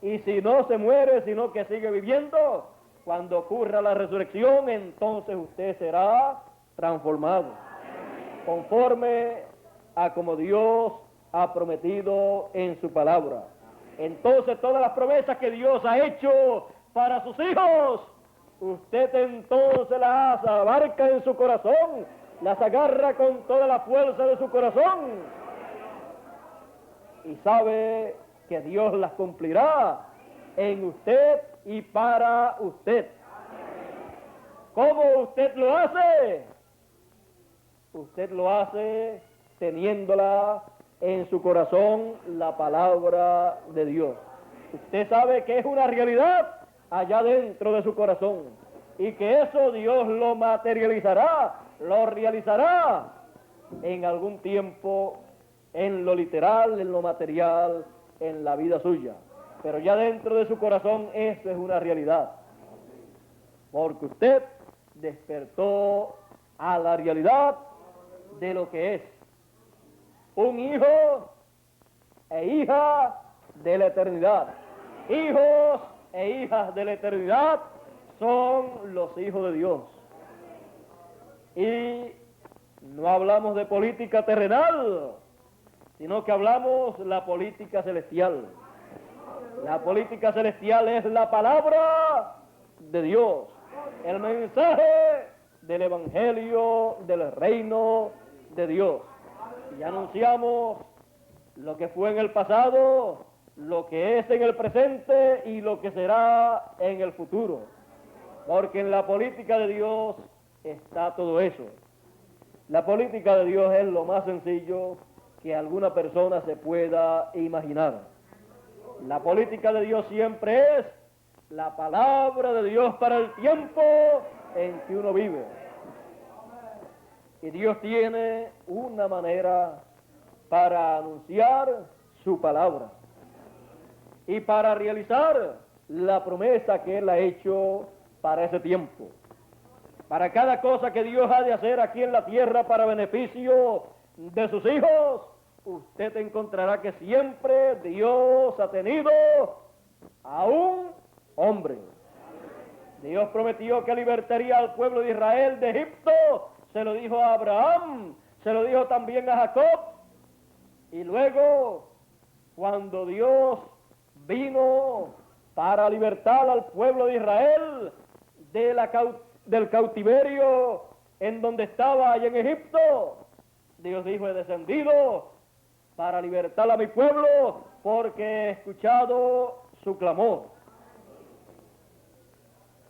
Y si no se muere, sino que sigue viviendo, cuando ocurra la resurrección, entonces usted será transformado, conforme a como Dios ha prometido en su palabra. Entonces todas las promesas que Dios ha hecho para sus hijos, usted entonces las abarca en su corazón, las agarra con toda la fuerza de su corazón y sabe que Dios las cumplirá en usted y para usted. ¿Cómo usted lo hace? Usted lo hace teniéndola en su corazón, la palabra de Dios. Usted sabe que es una realidad allá dentro de su corazón y que eso Dios lo materializará, lo realizará en algún tiempo, en lo literal, en lo material, en la vida suya. Pero ya dentro de su corazón eso es una realidad, porque usted despertó a la realidad de lo que es un hijo e hija de la eternidad. Hijos e hijas de la eternidad son los hijos de Dios. Y no hablamos de política terrenal, sino que hablamos la política celestial. La política celestial es la palabra de Dios, el mensaje del evangelio del reino de Dios. Y anunciamos lo que fue en el pasado, lo que es en el presente y lo que será en el futuro. Porque en la política de Dios está todo eso. La política de Dios es lo más sencillo que alguna persona se pueda imaginar. La política de Dios siempre es la palabra de Dios para el tiempo en que uno vive. Y Dios tiene una manera para anunciar su palabra y para realizar la promesa que Él ha hecho para ese tiempo. Para cada cosa que Dios ha de hacer aquí en la tierra para beneficio de sus hijos, usted encontrará que siempre Dios ha tenido a un hombre. Dios prometió que libertaría al pueblo de Israel de Egipto. Se lo dijo a Abraham, se lo dijo también a Jacob. Y luego, cuando Dios vino para libertar al pueblo de Israel del cautiverio en donde estaba allá en Egipto, Dios dijo: he descendido para libertar a mi pueblo porque he escuchado su clamor.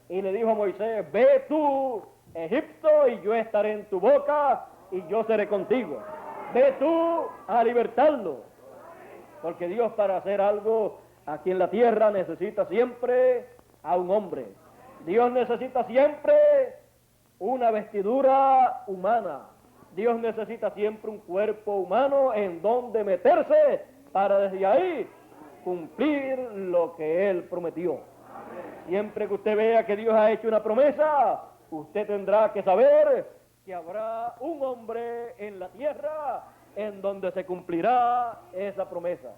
Y le dijo a Moisés: ve tú a Egipto y yo estaré en tu boca y yo seré contigo. Ve tú a libertarlo. Porque Dios, para hacer algo aquí en la tierra, necesita siempre a un hombre. Dios necesita siempre una vestidura humana. Dios necesita siempre un cuerpo humano en donde meterse para desde ahí cumplir lo que Él prometió. Siempre que usted vea que Dios ha hecho una promesa, usted tendrá que saber que habrá un hombre en la tierra en donde se cumplirá esa promesa.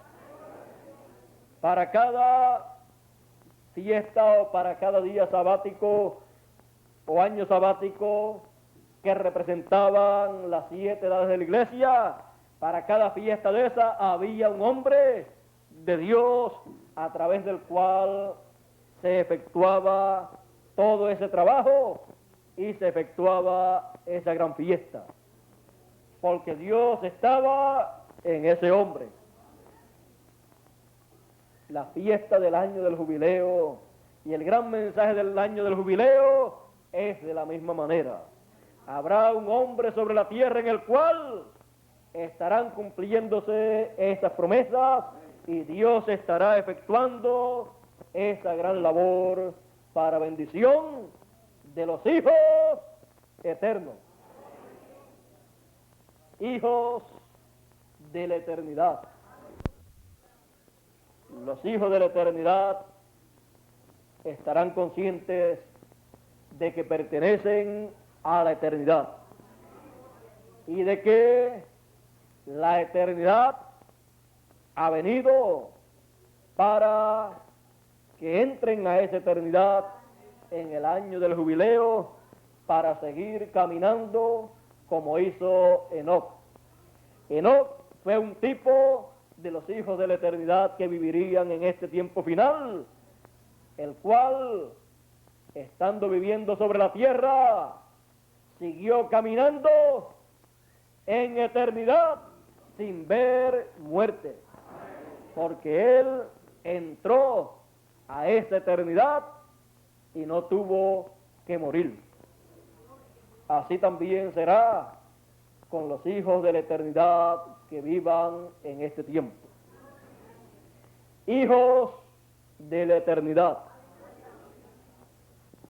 Para cada fiesta o para cada día sabático o año sabático que representaban las 7 edades de la iglesia, para cada fiesta de esa había un hombre de Dios a través del cual se efectuaba todo ese trabajo y se efectuaba esa gran fiesta, porque Dios estaba en ese hombre. La fiesta del año del jubileo y el gran mensaje del año del jubileo es de la misma manera. Habrá un hombre sobre la tierra en el cual estarán cumpliéndose esas promesas y Dios estará efectuando esa gran labor para bendición de los hijos eternos, hijos de la eternidad. Los hijos de la eternidad estarán conscientes de que pertenecen a la eternidad y de que la eternidad ha venido para que entren a esa eternidad en el año del jubileo para seguir caminando como hizo Enoc. Enoc fue un tipo de los hijos de la eternidad que vivirían en este tiempo final, el cual, estando viviendo sobre la tierra, siguió caminando en eternidad sin ver muerte, porque él entró a esa eternidad y no tuvo que morir. Así también será con los hijos de la eternidad que vivan en este tiempo. Hijos de la eternidad.